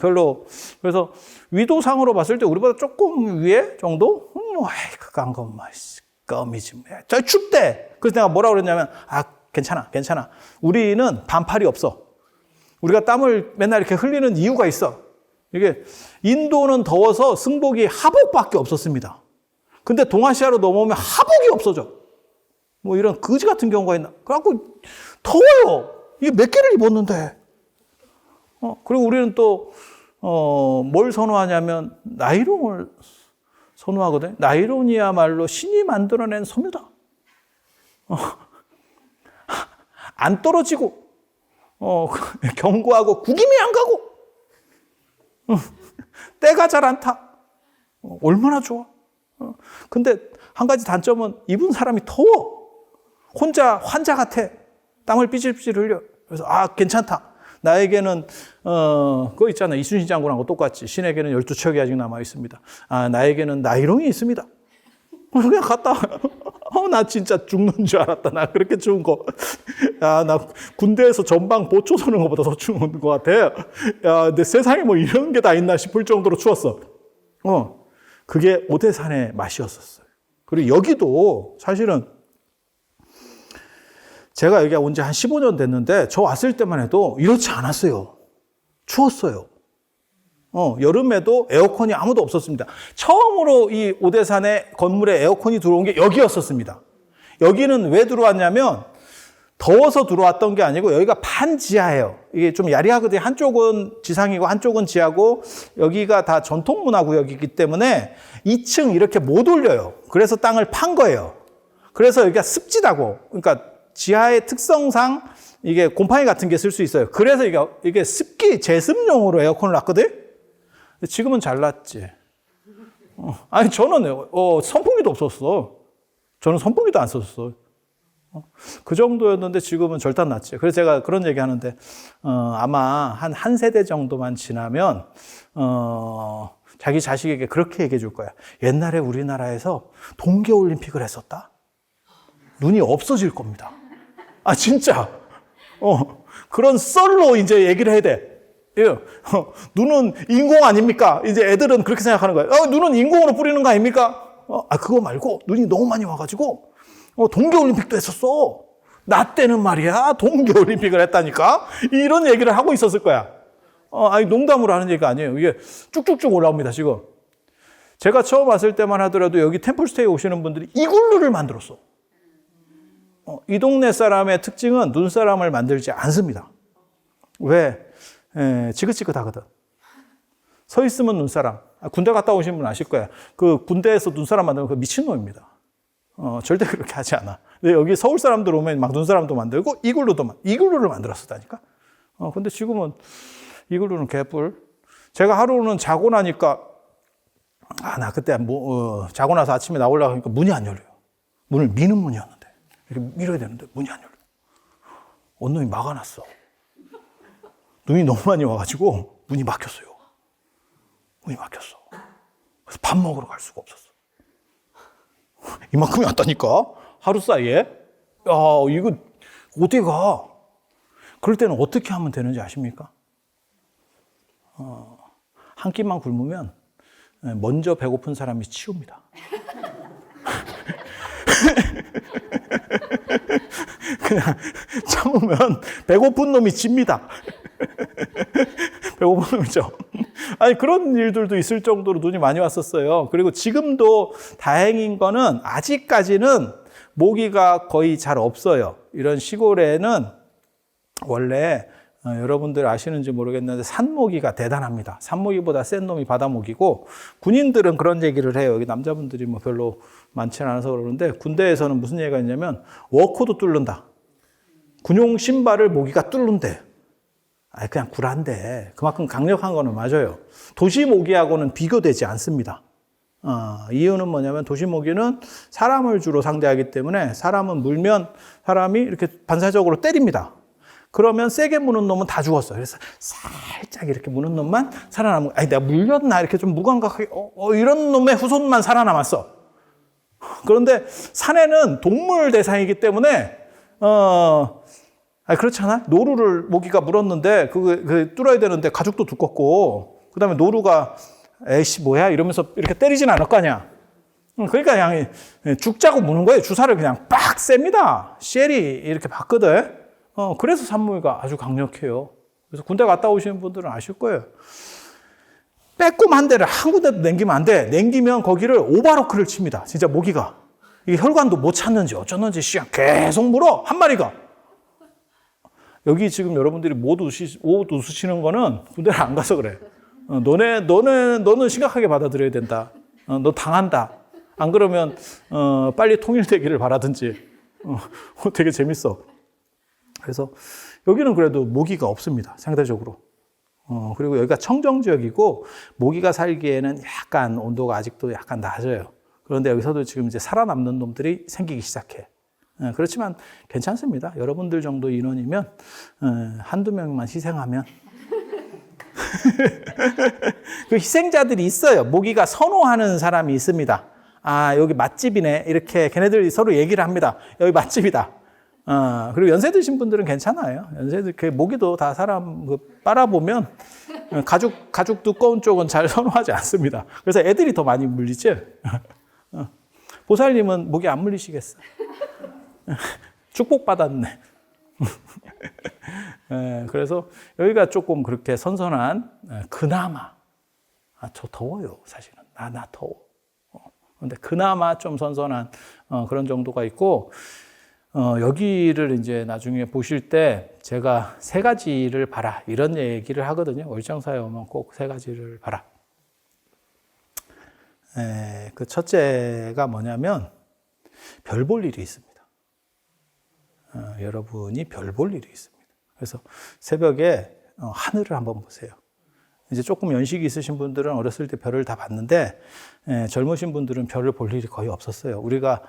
별로. 그래서 위도상으로 봤을 때 우리보다 조금 위에 정도? 그간 것만 껌이지. 저 춥대. 그래서 내가 뭐라고 그랬냐면, 괜찮아. 우리는 반팔이 없어. 우리가 땀을 맨날 이렇게 흘리는 이유가 있어. 이게 인도는 더워서 승복이 하복밖에 없었습니다. 근데 동아시아로 넘어오면 하복이 없어져. 뭐 이런 거지 같은 경우가 있나. 그래갖고 더워요. 이게 몇 개를 입었는데. 그리고 우리는 또, 뭘 선호하냐면 나이론을 선호하거든. 나이론이야말로 신이 만들어낸 섬유다. 안 떨어지고, 견고하고 구김이 안 가고, 때가 잘 안 타. 얼마나 좋아. 근데 한 가지 단점은 입은 사람이 더워. 혼자 환자 같아. 땀을 삐질삐질 흘려. 그래서 괜찮다. 나에게는 그거 있잖아. 이순신 장군하고 똑같이. 신에게는 12척이 아직 남아 있습니다. 나에게는 나이롱이 있습니다. 그냥 갔다. 나 진짜 죽는 줄 알았다. 나 그렇게 죽은 거. 나 군대에서 전방 보초 서는 것보다 더 죽은 것 같아. 근데 세상에 뭐 이런 게 다 있나 싶을 정도로 추웠어. 그게 오대산의 맛이었었어요. 그리고 여기도 사실은 제가 여기 온 지 한 15년 됐는데 저 왔을 때만 해도 이렇지 않았어요. 추웠어요. 여름에도 에어컨이 아무도 없었습니다. 처음으로 이 오대산의 건물에 에어컨이 들어온 게 여기였었습니다. 여기는 왜 들어왔냐면 더워서 들어왔던 게 아니고 여기가 반지하예요. 이게 좀 야리하거든요. 한쪽은 지상이고 한쪽은 지하고 여기가 다 전통문화구역이기 때문에 2층 이렇게 못 올려요. 그래서 땅을 판 거예요. 그래서 여기가 습지다고. 그러니까 지하의 특성상 이게 곰팡이 같은 게 쓸 수 있어요. 그래서 이게 습기 제습용으로 에어컨을 놨거든. 지금은 잘났지. 저는 선풍기도 없었어. 저는 선풍기도 안 썼어. 그 정도였는데 지금은 절단났지. 그래서 제가 그런 얘기 하는데 아마 한 세대 정도만 지나면 자기 자식에게 그렇게 얘기해 줄 거야. 옛날에 우리나라에서 동계올림픽을 했었다. 눈이 없어질 겁니다. 진짜. 그런 썰로 이제 얘기를 해야 돼. 눈은 인공 아닙니까? 이제 애들은 그렇게 생각하는 거예요. 눈은 인공으로 뿌리는 거 아닙니까? 그거 말고 눈이 너무 많이 와가지고 동계올림픽도 했었어. 나 때는 말이야 동계올림픽을 했다니까. 이런 얘기를 하고 있었을 거야. 농담으로 하는 얘기가 아니에요. 이게 쭉쭉쭉 올라옵니다. 지금 제가 처음 왔을 때만 하더라도 여기 템플스테이 오시는 분들이 이글루를 만들었어. 이 동네 사람의 특징은 눈사람을 만들지 않습니다. 왜? 지긋지긋하거든. 서 있으면 눈사람. 군대 갔다 오신 분 아실 거야. 그 군대에서 눈사람 만들면 그 미친놈입니다. 절대 그렇게 하지 않아. 근데 여기 서울 사람들 오면 막 눈사람도 만들고 이글루를 만들었었다니까. 근데 지금은 이글루는 개뿔. 제가 하루는 자고 나니까 나 그때 자고 나서 아침에 나오려고 하니까 문이 안 열려요. 문을 미는 문이었는데 이렇게 밀어야 되는데 문이 안 열려요. 어느 놈이 막아놨어. 눈이 너무 많이 와가지고 문이 막혔어요. 문이 막혔어. 그래서 밥 먹으러 갈 수가 없었어. 이만큼이 왔다니까? 하루 사이에? 이거 어디 가? 그럴 때는 어떻게 하면 되는지 아십니까? 한 끼만 굶으면 먼저 배고픈 사람이 치웁니다. 그냥 참으면 배고픈 놈이 집니다. 배고픈 놈이죠. 그런 일들도 있을 정도로 눈이 많이 왔었어요. 그리고 지금도 다행인 거는 아직까지는 모기가 거의 잘 없어요. 이런 시골에는 원래 여러분들 아시는지 모르겠는데 산모기가 대단합니다. 산모기보다 센 놈이 바다모기고, 군인들은 그런 얘기를 해요. 여기 남자분들이 뭐 별로 많지는 않아서 그러는데 군대에서는 무슨 얘기가 있냐면 워커도 뚫는다. 군용 신발을 모기가 뚫는데. 그냥 굴한데 그만큼 강력한 거는 맞아요. 도시 모기하고는 비교되지 않습니다. 이유는 뭐냐면 도시 모기는 사람을 주로 상대하기 때문에 사람은 물면 사람이 이렇게 반사적으로 때립니다. 그러면 세게 무는 놈은 다 죽었어요. 그래서 살짝 이렇게 무는 놈만 살아남은, 내가 물렸나? 이렇게 좀 무감각하게, 이런 놈의 후손만 살아남았어. 그런데 산에는 동물 대상이기 때문에, 그렇잖아? 노루를 모기가 물었는데, 그 뚫어야 되는데 가죽도 두껍고, 그 다음에 노루가, 에이씨, 뭐야? 이러면서 이렇게 때리진 않을 거 아니야. 그러니까 그냥 죽자고 무는 거예요. 주사를 그냥 빡 셉니다. 쉘이 이렇게 받거든. 그래서 산모기가 아주 강력해요. 그래서 군대 갔다 오시는 분들은 아실 거예요. 빼꼼 한 대를 한 군데도 남기면 안 돼. 남기면 거기를 오바로크를 칩니다. 진짜 모기가. 이게 혈관도 못 찾는지 어쩌는지 계속 물어. 한 마리가. 여기 지금 여러분들이 못 웃으시는 거는 군대를 안 가서 그래. 너는 심각하게 받아들여야 된다. 너 당한다. 안 그러면 빨리 통일되기를 바라든지. 되게 재밌어. 그래서 여기는 그래도 모기가 없습니다. 상대적으로. 그리고 여기가 청정지역이고 모기가 살기에는 약간 온도가 아직도 약간 낮아요. 그런데 여기서도 지금 이제 살아남는 놈들이 생기기 시작해. 그렇지만 괜찮습니다. 여러분들 정도 인원이면 한두 명만 희생하면 그 희생자들이 있어요. 모기가 선호하는 사람이 있습니다. 아, 여기 맛집이네. 이렇게 걔네들이 서로 얘기를 합니다. 여기 맛집이다. 그리고 연세 드신 분들은 괜찮아요. 그 모기도 다 사람 빨아보면 가죽 두꺼운 쪽은 잘 선호하지 않습니다. 그래서 애들이 더 많이 물리죠. 보살님은 모기 안 물리시겠어. 축복받았네. 그래서 여기가 조금 그렇게 선선한, 그나마, 저 더워요, 사실은. 나 더워. 근데 그나마 좀 선선한 그런 정도가 있고, 여기를 이제 나중에 보실 때 제가 세 가지를 봐라. 이런 얘기를 하거든요. 월장사에 오면 꼭 세 가지를 봐라. 그 첫째가 뭐냐면, 별 볼 일이 있습니다. 여러분이 별 볼 일이 있습니다. 그래서 새벽에 하늘을 한번 보세요. 이제 조금 연식이 있으신 분들은 어렸을 때 별을 다 봤는데, 젊으신 분들은 별을 볼 일이 거의 없었어요. 우리가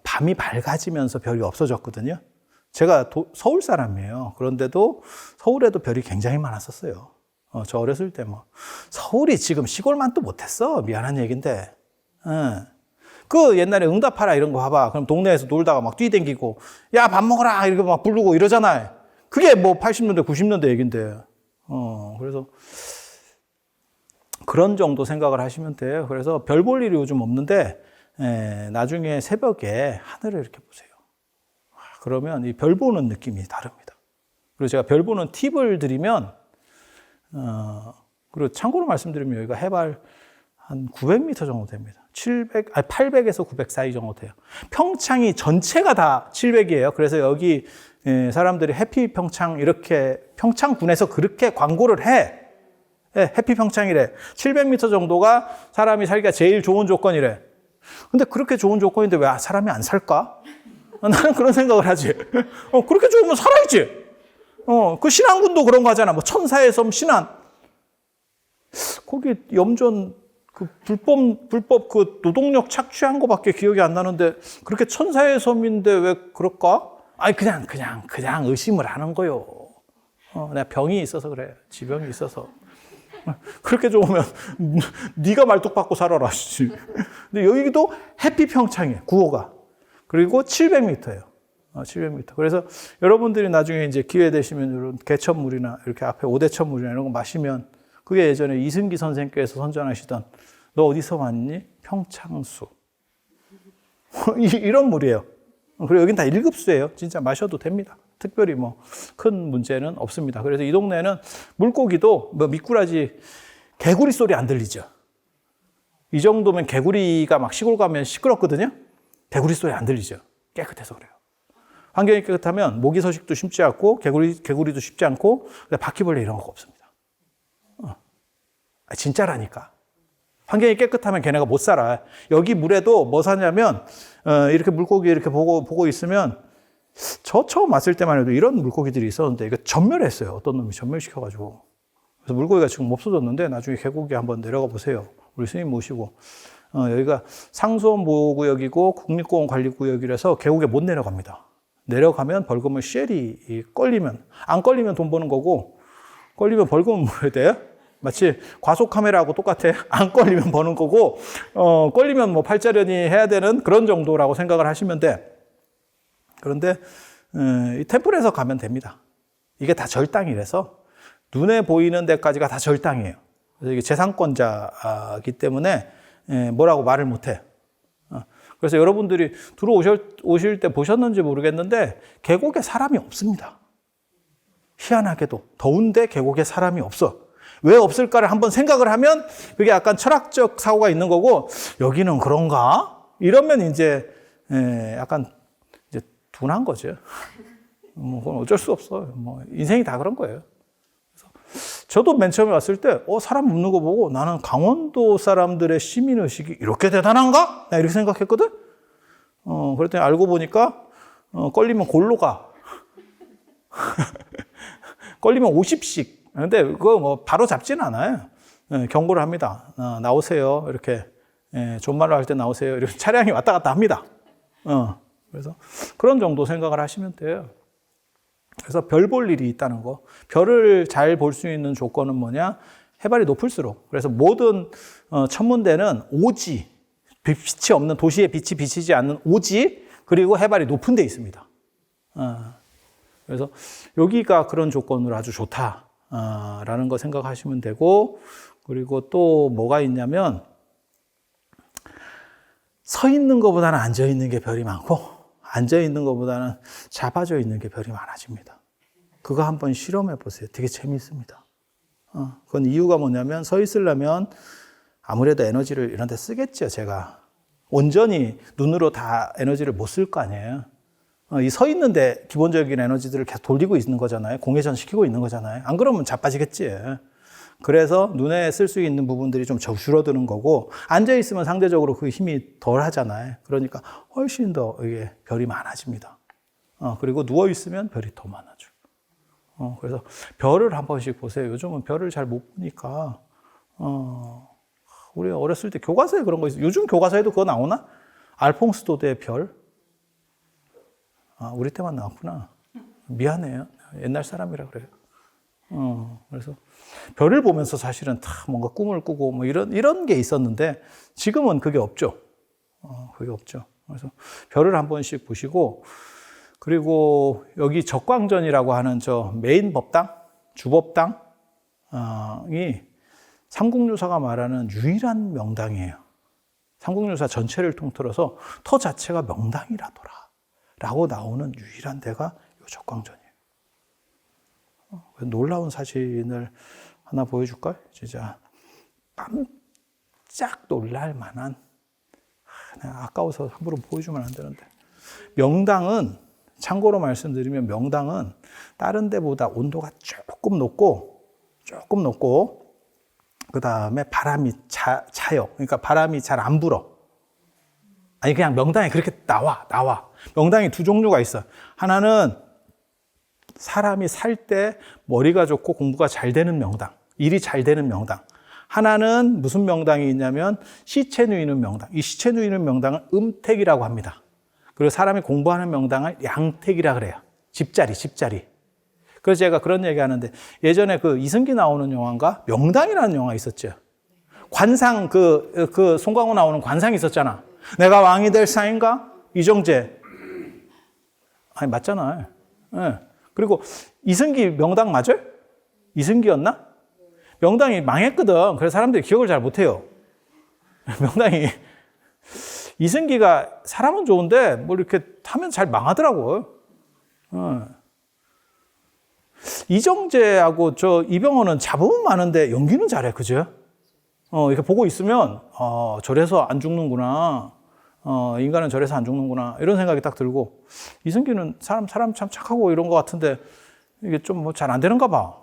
밤이 밝아지면서 별이 없어졌거든요. 제가 서울 사람이에요. 그런데도 서울에도 별이 굉장히 많았었어요. 저 어렸을 때 뭐 서울이 지금 시골만 또 못했어. 미안한 얘기인데. 그 옛날에 응답하라 이런 거 봐봐. 그럼 동네에서 놀다가 막 뛰댕기고 야, 밥 먹어라 이렇게 막 부르고 이러잖아요. 그게 뭐 80년대 90년대 얘기인데. 그래서 그런 정도 생각을 하시면 돼요. 그래서 별 볼 일이 요즘 없는데 나중에 새벽에 하늘을 이렇게 보세요. 그러면 이 별 보는 느낌이 다릅니다. 그리고 제가 별 보는 팁을 드리면, 그리고 참고로 말씀드리면 여기가 해발 한 900m 정도 됩니다. 800에서 900 사이 정도 돼요. 평창이 전체가 다 700이에요. 그래서 여기 사람들이 해피 평창 이렇게 평창군에서 그렇게 광고를 해. 해피 평창이래. 700m 정도가 사람이 살기가 제일 좋은 조건이래. 근데 그렇게 좋은 조건인데 왜 사람이 안 살까? 나는 그런 생각을 하지. 그렇게 좋으면 살아야지. 그 신안군도 그런 거 하잖아. 뭐 천사의 섬 신안. 거기 염전 그 불법 그 노동력 착취한 거밖에 기억이 안 나는데 그렇게 천사의 섬인데 왜 그럴까? 아니 그냥 의심을 하는 거요. 내가 병이 있어서 그래. 지병이 있어서. 그렇게 좋으면 네가 말뚝박고 살아라. 근데 여기도 해피 평창이에요. 구호가. 그리고 700m예요. 700m. 그래서 여러분들이 나중에 이제 기회 되시면 이런 개천물이나 이렇게 앞에 오대천물이나 이런 거 마시면 그게 예전에 이승기 선생께서 선전하시던 너 어디서 왔니? 평창수. 이런 물이에요. 그리고 여긴 다 1급수예요. 진짜 마셔도 됩니다. 특별히 뭐 큰 문제는 없습니다. 그래서 이 동네는 물고기도 뭐 미꾸라지 개구리 소리 안 들리죠. 이 정도면 개구리가 막 시골 가면 시끄럽거든요. 개구리 소리 안 들리죠. 깨끗해서 그래요. 환경이 깨끗하면 모기 서식도 쉽지 않고 개구리도 쉽지 않고 바퀴벌레 이런 거 없습니다. 진짜라니까. 환경이 깨끗하면 걔네가 못 살아. 여기 물에도 뭐 사냐면 이렇게 물고기 이렇게 보고 있으면 저 처음 왔을 때만 해도 이런 물고기들이 있었는데 이거 전멸했어요. 어떤 놈이 전멸시켜가지고. 그래서 물고기가 지금 없어졌는데 나중에 계곡에 한번 내려가 보세요. 우리 스님 모시고. 여기가 상수원 보호구역이고 국립공원 관리구역이라서 계곡에 못 내려갑니다. 내려가면 벌금을 쉘이 걸리면 안 걸리면 돈 버는 거고 걸리면 벌금은 물어야 돼요. 마치 과속카메라하고 똑같아. 안 걸리면 버는 거고 걸리면 뭐 팔자련이 해야 되는 그런 정도라고 생각을 하시면 돼. 그런데 이 템플에서 가면 됩니다. 이게 다 절당이라서 눈에 보이는 데까지가 다 절당이에요. 그래서 이게 재산권자이기 때문에 뭐라고 말을 못해. 그래서 여러분들이 들어오실 때 보셨는지 모르겠는데 계곡에 사람이 없습니다. 희한하게도 더운데 계곡에 사람이 없어. 왜 없을까를 한번 생각을 하면 그게 약간 철학적 사고가 있는 거고, 여기는 그런가? 이러면 이제 약간 이제 둔한 거죠. 뭐 그건 어쩔 수 없어요. 뭐 인생이 다 그런 거예요. 그래서 저도 맨 처음에 왔을 때 사람 묻는 거 보고 나는 강원도 사람들의 시민의식이 이렇게 대단한가? 나 이렇게 생각했거든. 그랬더니 알고 보니까 걸리면 골로 가. 걸리면 50씩. 근데 그거 뭐 바로 잡지는 않아요. 경고를 합니다. 나오세요. 이렇게 존말로 할 때 나오세요. 이렇게 차량이 왔다 갔다 합니다. 그래서 그런 정도 생각을 하시면 돼요. 그래서 별 볼 일이 있다는 거. 별을 잘 볼 수 있는 조건은 뭐냐? 해발이 높을수록. 그래서 모든 천문대는 오지, 빛이 없는 도시에 빛이 비치지 않는 오지, 그리고 해발이 높은 데 있습니다. 그래서 여기가 그런 조건으로 아주 좋다라는 거 생각하시면 되고, 그리고 또 뭐가 있냐면 서 있는 것보다는 앉아 있는 게 별이 많고, 앉아 있는 것보다는 잡아져 있는 게 별이 많아집니다. 그거 한번 실험해 보세요. 되게 재미있습니다. 그건 이유가 뭐냐면 서 있으려면 아무래도 에너지를 이런 데 쓰겠죠. 제가 온전히 눈으로 다 에너지를 못 쓸 거 아니에요. 이 서 있는데 기본적인 에너지들을 계속 돌리고 있는 거잖아요. 공회전 시키고 있는 거잖아요. 안 그러면 자빠지겠지. 그래서 눈에 쓸 수 있는 부분들이 좀 줄어드는 거고, 앉아 있으면 상대적으로 그 힘이 덜 하잖아요. 그러니까 훨씬 더 이게 별이 많아집니다. 그리고 누워 있으면 별이 더 많아져. 그래서 별을 한 번씩 보세요. 요즘은 별을 잘 못 보니까 우리 어렸을 때 교과서에 그런 거 있어요. 요즘 교과서에도 그거 나오나? 알퐁스 도데의 별. 우리 때만 나왔구나. 미안해요. 옛날 사람이라 그래요. 그래서 별을 보면서 사실은 다 뭔가 꿈을 꾸고 뭐 이런 게 있었는데 지금은 그게 없죠. 그게 없죠. 그래서 별을 한 번씩 보시고, 그리고 여기 적광전이라고 하는 저 메인 법당, 주법당이 삼국유사가 말하는 유일한 명당이에요. 삼국유사 전체를 통틀어서 터 자체가 명당이라더라 라고 나오는 유일한 데가 이 적광전이에요. 놀라운 사진을 하나 보여줄까요? 진짜 깜짝 놀랄 만한, 아까워서 함부로 보여주면 안 되는데, 명당은, 참고로 말씀드리면 명당은 다른 데보다 온도가 조금 높고 그 다음에 바람이 차요. 그러니까 바람이 잘 안 불어. 아니 그냥 명당에 그렇게 나와. 명당이 두 종류가 있어. 하나는 사람이 살 때 머리가 좋고 공부가 잘 되는 명당, 일이 잘 되는 명당. 하나는 무슨 명당이 있냐면 시체 누이는 명당. 이 시체 누이는 명당은 음택이라고 합니다. 그리고 사람이 공부하는 명당을 양택이라 그래요. 집자리. 그래서 제가 그런 얘기 하는데, 예전에 그 이승기 나오는 영화인가? 명당이라는 영화 있었죠. 관상, 그 송강호 나오는 관상 있었잖아. 내가 왕이 될 사인가? 이정재. 아니, 맞잖아요. 네. 그리고 이승기 명당 맞아요? 이승기였나? 명당이 망했거든. 그래서 사람들이 기억을 잘 못해요. 명당이. 이승기가 사람은 좋은데 뭐 이렇게 하면 잘 망하더라고요. 이정재하고 저 이병헌은 잡음은 많은데 연기는 잘해. 그죠? 이렇게 보고 있으면 저래서 안 죽는구나. 인간은 저래서 안 죽는구나. 이런 생각이 딱 들고, 이승기는 사람 참 착하고 이런 것 같은데 이게 좀 뭐 잘 안 되는가 봐.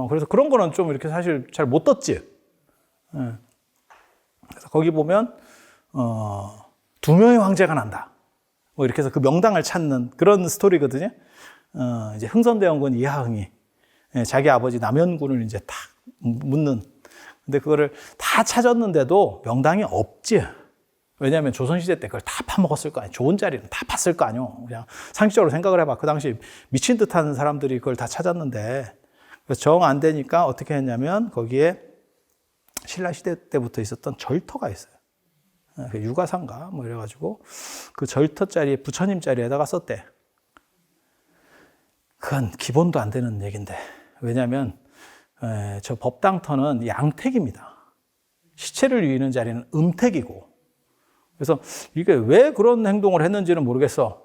그래서 그런 거는 좀 이렇게 사실 잘 못 떴지. 그래서 거기 보면 두 명의 황제가 난다. 뭐 이렇게 해서 그 명당을 찾는 그런 스토리거든요. 이제 흥선대원군 이하흥이 자기 아버지 남현군을 이제 탁 묻는. 근데 그거를 다 찾았는데도 명당이 없지. 왜냐하면 조선시대 때 그걸 다 파먹었을 거 아니에요. 좋은 자리는 다 팠을 거 아니에요. 그냥 상식적으로 생각을 해봐. 그 당시 미친 듯한 사람들이 그걸 다 찾았는데, 그래서 정 안 되니까 어떻게 했냐면 거기에 신라시대 때부터 있었던 절터가 있어요. 유가상가 뭐 이래가지고 그 절터 자리에 부처님 자리에다가 썼대. 그건 기본도 안 되는 얘기인데, 왜냐하면 저 법당터는 양택입니다. 시체를 누이는 자리는 음택이고. 그래서 이게 왜 그런 행동을 했는지는 모르겠어.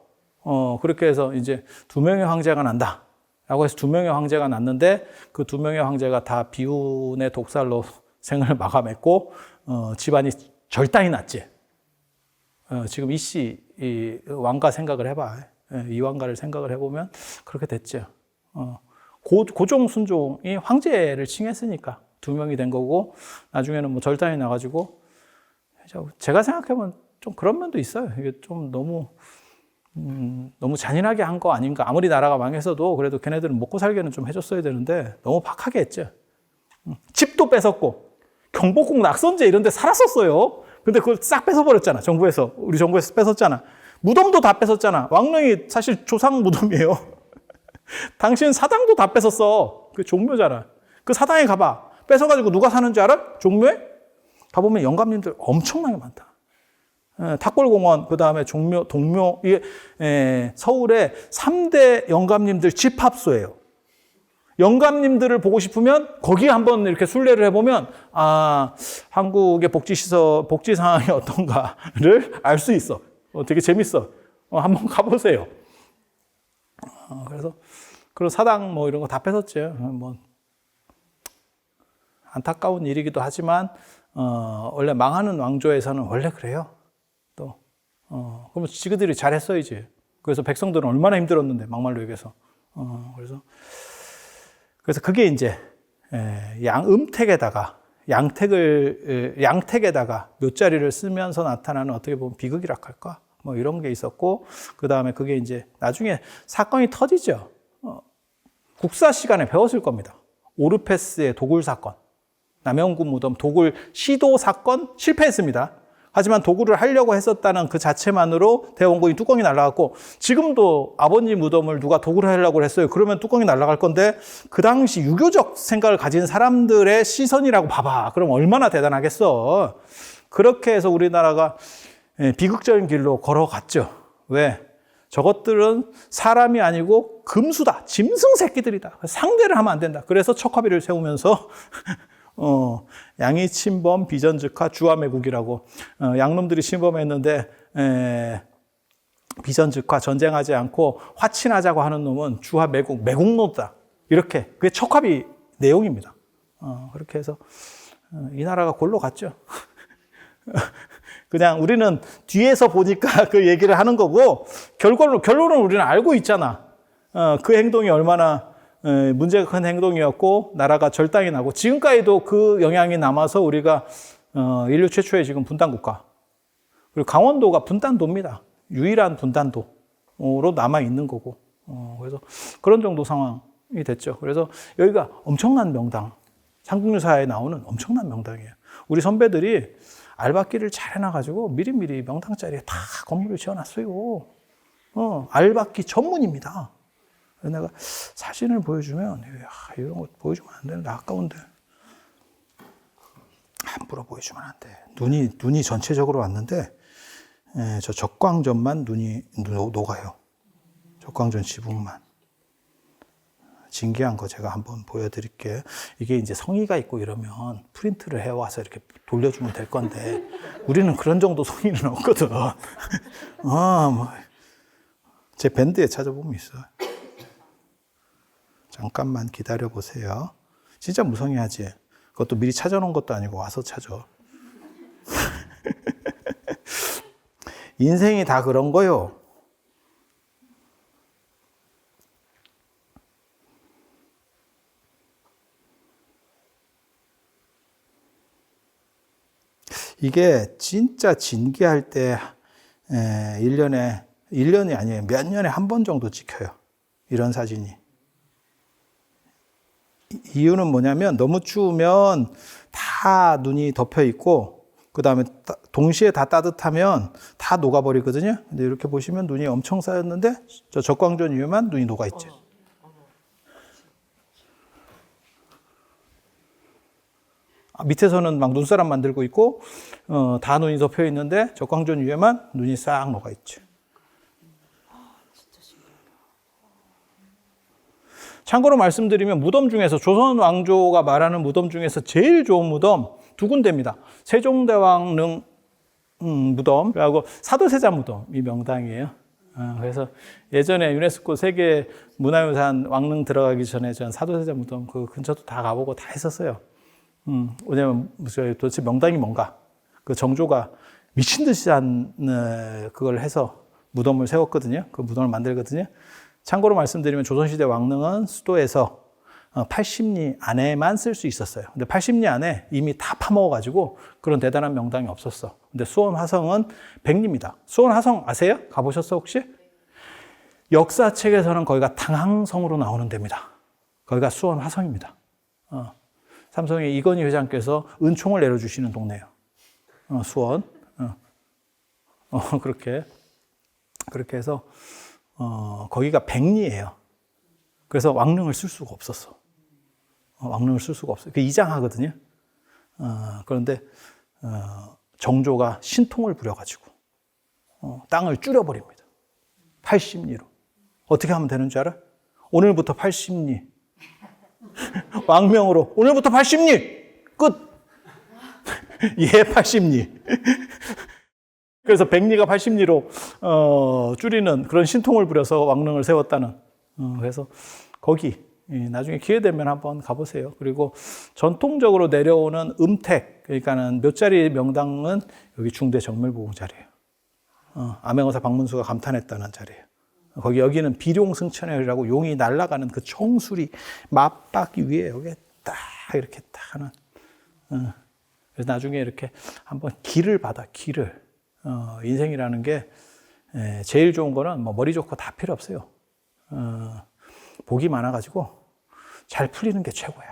그렇게 해서 이제 두 명의 황제가 난다 라고 해서 2명의 황제가 났는데 그 2명의 황제가 다 비운의 독살로 생을 마감했고 집안이 절단이 났지. 지금 이 왕가 생각을 해봐. 이 왕가를 생각을 해보면 그렇게 됐죠. 고종 순종이 황제를 칭했으니까 2명이 된 거고 나중에는 뭐 절단이 나가지고 제가 생각해보면 좀 그런 면도 있어요. 이게 좀 너무 잔인하게 한 거 아닌가. 아무리 나라가 망했어도 그래도 걔네들은 먹고 살기는 좀 해줬어야 되는데 너무 박하게 했죠. 집도 뺏었고 경복궁 낙선제 이런 데 살았었어요. 근데 그걸 싹 뺏어버렸잖아. 우리 정부에서 뺏었잖아. 무덤도 다 뺏었잖아. 왕릉이 사실 조상 무덤이에요. 당신 사당도 다 뺏었어. 그 종묘잖아. 그 사당에 가봐. 뺏어가지고 누가 사는 줄 알아? 종묘에? 가보면 영감님들 엄청나게 많다. 탁골공원, 그 다음에 종묘, 동묘, 이게 서울의 3대 영감님들 집합소예요. 영감님들을 보고 싶으면 거기에 한번 이렇게 순례를 해보면 한국의 복지 상황이 어떤가를 알 수 있어. 되게 재밌어. 한번 가보세요. 그래서 그런 사당 뭐 이런 거 다 뺏었죠. 뭐 안타까운 일이기도 하지만 원래 망하는 왕조에서는 원래 그래요. 또 그러면 지그들이 잘했어야지. 그래서 백성들은 얼마나 힘들었는데 막말로 얘기해서. 그래서 그게 이제 양택에다가 묘자리를 쓰면서 나타나는 어떻게 보면 비극이라 할까? 뭐 이런 게 있었고, 그 다음에 그게 이제 나중에 사건이 터지죠. 국사 시간에 배웠을 겁니다. 오르페스의 도굴 사건, 남영구 무덤 도굴 시도 사건 실패했습니다. 하지만 도굴을 하려고 했었다는 그 자체만으로 대원군이 뚜껑이 날아갔고, 지금도 아버님 무덤을 누가 도굴을 하려고 했어요. 그러면 뚜껑이 날아갈 건데, 그 당시 유교적 생각을 가진 사람들의 시선이라고 봐봐. 그럼 얼마나 대단하겠어. 그렇게 해서 우리나라가 비극적인 길로 걸어갔죠. 왜? 저것들은 사람이 아니고 금수다. 짐승 새끼들이다. 상대를 하면 안 된다. 그래서 척화비를 세우면서 양이 침범, 비전즉하, 주화매국이라고 양놈들이 침범했는데 비전즉하, 전쟁하지 않고 화친하자고 하는 놈은 주화매국, 매국노다. 이렇게 그게 척화비 내용입니다. 그렇게 해서 이 나라가 골로 갔죠. 그냥 우리는 뒤에서 보니까 그 얘기를 하는 거고 결론은 우리는 알고 있잖아. 그 행동이 얼마나 문제가 큰 행동이었고 나라가 절단이 나고 지금까지도 그 영향이 남아서 우리가 인류 최초의 지금 분단국가, 그리고 강원도가 분단도입니다. 유일한 분단도로 남아 있는 거고, 그래서 그런 정도 상황이 됐죠. 그래서 여기가 엄청난 명당, 삼국유사에 나오는 엄청난 명당이에요. 우리 선배들이 알박기를 잘 해놔가지고 미리미리 명당 자리에 다 건물을 지어놨어요. 알박기 전문입니다. 그래서 내가 사진을 보여주면 이런 거 보여주면 안 되는데 아까운데 함부로 보여주면 안 돼. 눈이 전체적으로 왔는데 저 적광전만 눈이 녹아요. 적광전 지붕만. 진기한 거 제가 한번 보여드릴게요. 이게 이제 성의가 있고 이러면 프린트를 해와서 이렇게 돌려주면 될 건데 우리는 그런 정도 성의는 없거든. 제 밴드에 찾아보면 있어요. 잠깐만 기다려 보세요. 진짜 무성의하지. 그것도 미리 찾아놓은 것도 아니고 와서 찾아. 인생이 다 그런 거요. 이게 진짜 진기할 때 1년이 아니에요. 몇 년에 한 번 정도 찍혀요. 이런 사진이. 이유는 뭐냐면 너무 추우면 다 눈이 덮여 있고 그 다음에 동시에 다 따뜻하면 다 녹아버리거든요. 근데 이렇게 보시면 눈이 엄청 쌓였는데 저 적광전 위에만 눈이 녹아있죠. 밑에서는 막 눈사람 만들고 있고 다 눈이 덮여 있는데 적광전 위에만 눈이 싹 녹아 있죠. 참고로 말씀드리면 무덤 중에서 조선 왕조가 말하는 무덤 중에서 제일 좋은 무덤 2군데입니다. 세종대왕릉 무덤, 그리고 사도세자 무덤이 명당이에요. 그래서 예전에 유네스코 세계 문화유산 왕릉 들어가기 전에 전 사도세자 무덤 그 근처도 다 가보고 다 했었어요. 왜냐면 도대체 명당이 뭔가 그 정조가 미친 듯이 그걸 해서 무덤을 세웠거든요. 그 무덤을 만들거든요. 참고로 말씀드리면 조선시대 왕릉은 수도에서 80리 안에만 쓸 수 있었어요. 근데 80리 안에 이미 다 파먹어가지고 그런 대단한 명당이 없었어. 근데 수원 화성은 100리입니다. 수원 화성 아세요? 가보셨어 혹시? 역사책에서는 거기가 당항성으로 나오는 데입니다. 거기가 수원 화성입니다. 삼성의 이건희 회장께서 은총을 내려주시는 동네예요. 수원. 그렇게 해서 거기가 100리예요. 그래서 왕릉을 쓸 수가 없었어. 왕릉을 쓸 수가 없어요. 그 이장하거든요. 그런데 정조가 신통을 부려가지고 땅을 줄여버립니다. 80리로. 어떻게 하면 되는 줄 알아? 오늘부터 80리. 왕명으로 오늘부터 80리. 끝. 예, 80리. 그래서 100리가 80리로 줄이는 그런 신통을 부려서 왕릉을 세웠다는. 그래서 거기 나중에 기회 되면 한번 가보세요. 그리고 전통적으로 내려오는 음택, 그러니까는 몇 자리 명당은 여기 중대 정멸보궁 자리예요. 암행어사 박문수가 감탄했다는 자리예요. 거기 여기는 비룡승천혈이라고 용이 날아가는 그 청술이 맞박이 위에 여기 딱 이렇게 딱 하는. 그래서 나중에 이렇게 한번 기를 받아, 기를. 인생이라는 게 제일 좋은 거는 뭐 머리 좋고 다 필요 없어요. 복이 많아가지고 잘 풀리는 게 최고야.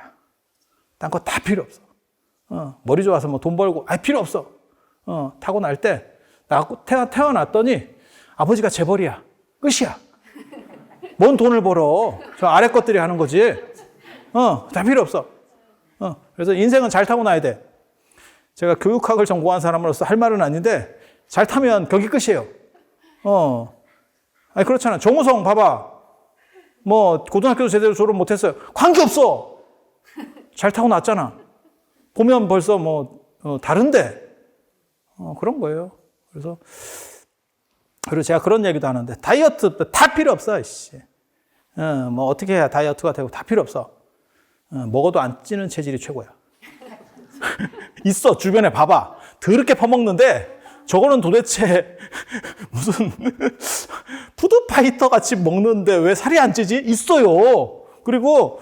딴 거 다 필요 없어. 머리 좋아서 뭐 돈 벌고, 필요 없어. 타고날 때, 태어났더니 아버지가 재벌이야. 끝이야. 뭔 돈을 벌어. 저 아래 것들이 하는 거지. 다 필요 없어. 그래서 인생은 잘 타고나야 돼. 제가 교육학을 전공한 사람으로서 할 말은 아닌데, 잘 타면 거기 끝이에요. 그렇잖아. 정우성 봐봐. 뭐 고등학교도 제대로 졸업 못했어요. 관계없어. 잘 타고 났잖아. 보면 벌써 다른데 그런 거예요. 그리고 제가 그런 얘기도 하는데 다이어트 다 필요 없어. 뭐 어떻게 해야 다이어트가 되고 다 필요 없어. 먹어도 안 찌는 체질이 최고야. 있어 주변에 봐봐. 더럽게 퍼먹는데 저거는 도대체 무슨 푸드파이터 같이 먹는데 왜 살이 안 찌지? 있어요. 그리고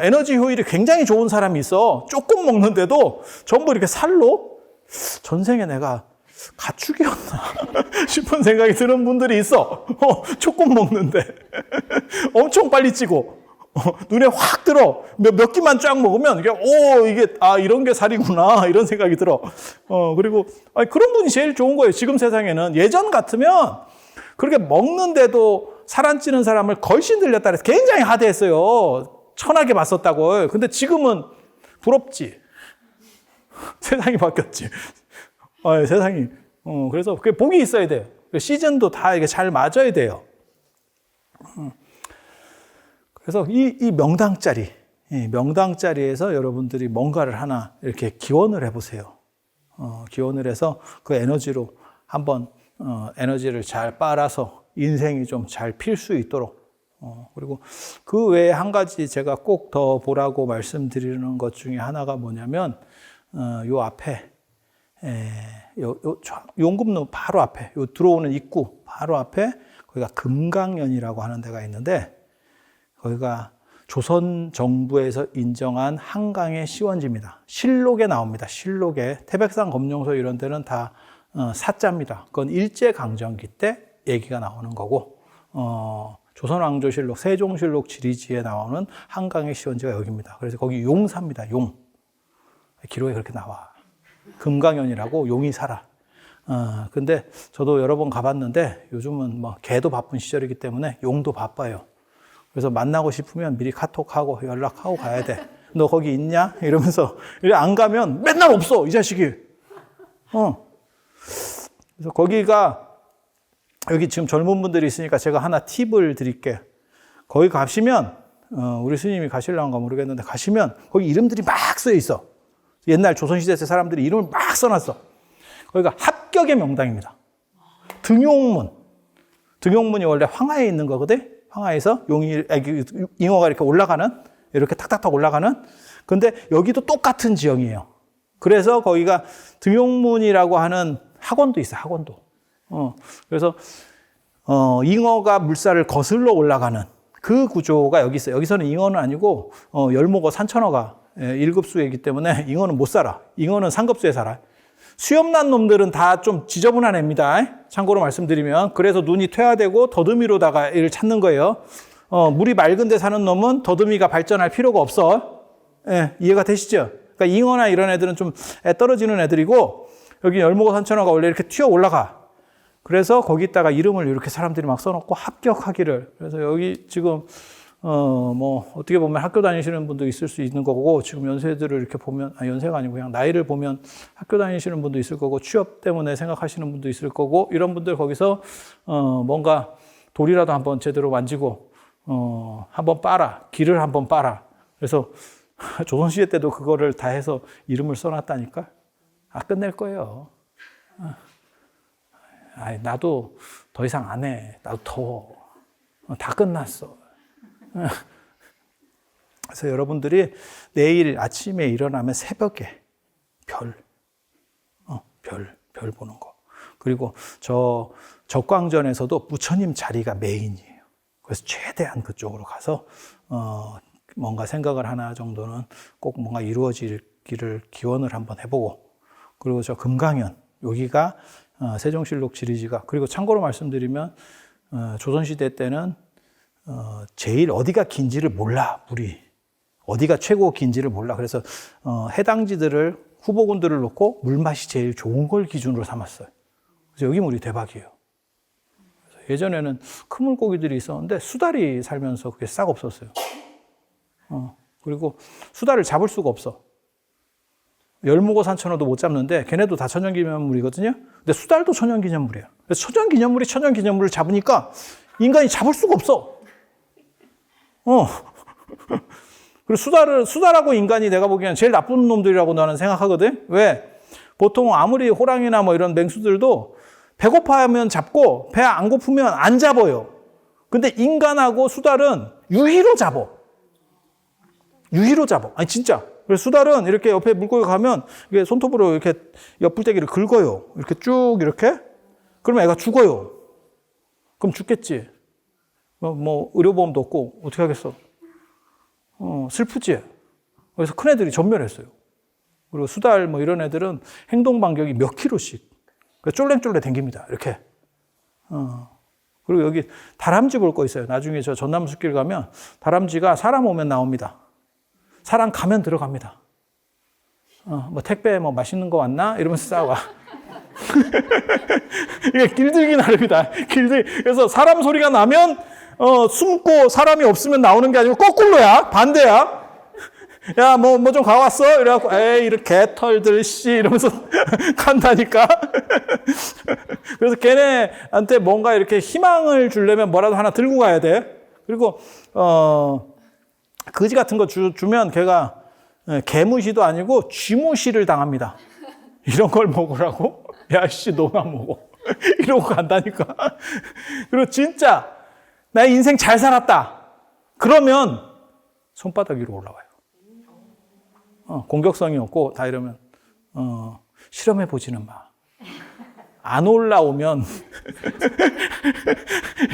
에너지 효율이 굉장히 좋은 사람이 있어. 조금 먹는데도 전부 이렇게 살로 전생에 내가 가축이었나 싶은 생각이 드는 분들이 있어. 조금 먹는데 엄청 빨리 찌고 눈에 확 들어. 몇 끼만 쫙 먹으면 이게 이런 게 살이구나 이런 생각이 들어. 그리고 그런 분이 제일 좋은 거예요. 지금 세상에는. 예전 같으면 그렇게 먹는데도 살 안 찌는 사람을 걸신 들렸다 해서 굉장히 하대했어요. 천하게 봤었다고. 근데 지금은 부럽지. 세상이 바뀌었지. 세상이. 그래서 그게 복이 있어야 돼요. 시즌도 다 이게 잘 맞아야 돼요. 그래서 이 명당자리에서 여러분들이 뭔가를 하나 이렇게 기원을 해보세요. 기원을 해서 그 에너지로 한번 에너지를 잘 빨아서 인생이 좀 잘 필 수 있도록. 그리고 그 외에 한 가지 제가 꼭 더 보라고 말씀드리는 것 중에 하나가 뭐냐면 요 앞에 용금루 바로 앞에 요 들어오는 입구 바로 앞에 거기가 금강연이라고 하는 데가 있는데 거기가 조선 정부에서 인정한 한강의 시원지입니다. 실록에 나옵니다. 실록에. 태백산 검룡소 이런 데는 다 사자입니다. 그건 일제강점기 때 얘기가 나오는 거고 조선왕조실록, 세종실록 지리지에 나오는 한강의 시원지가 여기입니다. 그래서 거기 용사입니다. 용. 기록에 그렇게 나와. 금강연이라고 용이 살아. 근데 저도 여러 번 가봤는데 요즘은 뭐 개도 바쁜 시절이기 때문에 용도 바빠요. 그래서 만나고 싶으면 미리 카톡하고 연락하고 가야 돼. 너 거기 있냐? 이러면서 안 가면 맨날 없어 이 자식이. 그래서 거기가 여기 지금 젊은 분들이 있으니까 제가 하나 팁을 드릴게. 거기 가시면 우리 스님이 가실랑가 모르겠는데 가시면 거기 이름들이 막 써 있어. 옛날 조선시대 때 사람들이 이름을 막 써놨어. 거기가 합격의 명당입니다. 등용문. 등용문이 원래 황하에 있는 거거든. 황하에서 잉어가 이렇게 올라가는, 이렇게 탁탁탁 올라가는. 근데 여기도 똑같은 지형이에요. 그래서 거기가 등용문이라고 하는 학원도 있어요. 학원도. 그래서 잉어가 물살을 거슬러 올라가는 그 구조가 여기 있어요. 여기서는 잉어는 아니고 열목어, 산천어가 1급수이기 때문에 잉어는 못 살아. 잉어는 상급수에 살아. 수염난 놈들은 다 좀 지저분한 애입니다. 참고로 말씀드리면. 그래서 눈이 퇴화되고 더듬이로다가 얘를 찾는 거예요. 물이 맑은 데 사는 놈은 더듬이가 발전할 필요가 없어. 예, 이해가 되시죠? 그러니까 잉어나 이런 애들은 좀 떨어지는 애들이고, 여기 열목어, 산천어가 원래 이렇게 튀어 올라가. 그래서 거기다가 이름을 이렇게 사람들이 막 써놓고 합격하기를. 그래서 여기 지금 어떻게 보면 학교 다니시는 분도 있을 수 있는 거고, 지금 연세들을 이렇게 보면, 연세가 아니고 그냥 나이를 보면 학교 다니시는 분도 있을 거고, 취업 때문에 생각하시는 분도 있을 거고, 이런 분들 거기서, 뭔가 돌이라도 한번 제대로 만지고, 한번 빨아. 길을 한번 빨아. 그래서 조선시대 때도 그거를 다 해서 이름을 써놨다니까? 끝낼 거예요. 나도 더 이상 안 해. 나도 더워. 다 끝났어. 그래서 여러분들이 내일 아침에 일어나면 새벽에 별 보는 거. 그리고 저 적광전에서도 부처님 자리가 메인이에요. 그래서 최대한 그쪽으로 가서 뭔가 생각을 하나 정도는 꼭 뭔가 이루어지기를 기원을 한번 해보고, 그리고 저 금강연, 여기가 세종실록 지리지가, 그리고 참고로 말씀드리면 조선시대 때는 제일 어디가 긴지를 몰라. 물이 어디가 최고 긴지를 몰라. 그래서 해당지들을, 후보군들을 놓고 물맛이 제일 좋은 걸 기준으로 삼았어요. 그래서 여기 물이 대박이에요. 그래서 예전에는 큰 물고기들이 있었는데 수달이 살면서 그게 싹 없었어요. 그리고 수달을 잡을 수가 없어. 열목어, 산천어도 못 잡는데 걔네도 다 천연기념물이거든요. 근데 수달도 천연기념물이에요. 그래서 천연기념물을 잡으니까 인간이 잡을 수가 없어. 그리고 수달하고 인간이 내가 보기엔 제일 나쁜 놈들이라고 나는 생각하거든. 왜? 보통 아무리 호랑이나 뭐 이런 맹수들도 배고파하면 잡고 배 안 고프면 안 잡아요. 근데 인간하고 수달은 유희로 잡어. 아니 진짜. 그래서 수달은 이렇게 옆에 물고기가 가면 이게 손톱으로 이렇게 옆불떼기를 긁어요. 이렇게 쭉 이렇게. 그러면 애가 죽어요. 그럼 죽겠지. 뭐 의료보험도 없고 어떻게 하겠어. 슬프지. 그래서 큰 애들이 전멸했어요. 그리고 수달 뭐 이런 애들은 행동 반경이 몇 킬로씩 쫄랭쫄랭 댕깁니다. 이렇게. 그리고 여기 다람쥐 볼 거 있어요. 나중에 저 전남 숲길 가면 다람쥐가 사람 오면 나옵니다. 사람 가면 들어갑니다. 뭐 택배 뭐 맛있는 거 왔나? 이러면서 싸와. 이게 길들기 나름이다. 그래서 사람 소리가 나면 숨고 사람이 없으면 나오는 게 아니고 거꾸로야. 반대야. 야, 뭐 좀 가왔어? 이래갖고, 에이, 이렇게 털들, 씨, 이러면서 간다니까. 그래서 걔네한테 뭔가 이렇게 희망을 주려면 뭐라도 하나 들고 가야 돼. 그리고, 거지 같은 거 주면 걔가 개무시도 아니고 쥐무시를 당합니다. 이런 걸 먹으라고? 야, 씨, 너만 먹어. 이러고 간다니까. 그리고 진짜, 나 인생 잘 살았다. 그러면 손바닥 위로 올라와요. 공격성이 없고 다 이러면 실험해보지는 마. 안 올라오면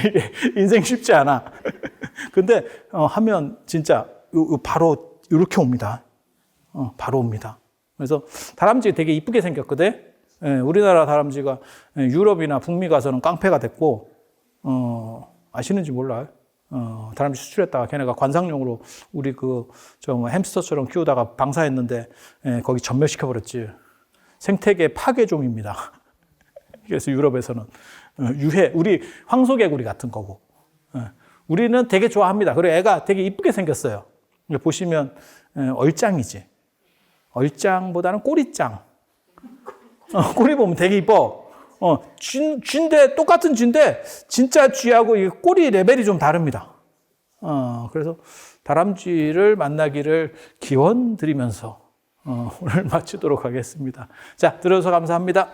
이게 인생 쉽지 않아. 근데 하면 진짜 바로 이렇게 옵니다. 바로 옵니다. 그래서 다람쥐 되게 이쁘게 생겼거든. 우리나라 다람쥐가 유럽이나 북미 가서는 깡패가 됐고 아시는지 몰라요. 다람쥐 수출했다가 걔네가 관상용으로 우리 햄스터처럼 키우다가 방사했는데 거기 전멸시켜버렸지. 생태계 파괴종입니다. 그래서 유럽에서는 우리 황소개구리 같은 거고. 우리는 되게 좋아합니다. 그리고 애가 되게 이쁘게 생겼어요. 보시면 얼짱이지. 얼짱보다는 꼬리짱. 꼬리 보면 되게 이뻐. 쥐인데, 똑같은 쥐인데, 진짜 쥐하고 이 꼬리 레벨이 좀 다릅니다. 그래서 다람쥐를 만나기를 기원 드리면서, 오늘 마치도록 하겠습니다. 자, 들어주셔서 감사합니다.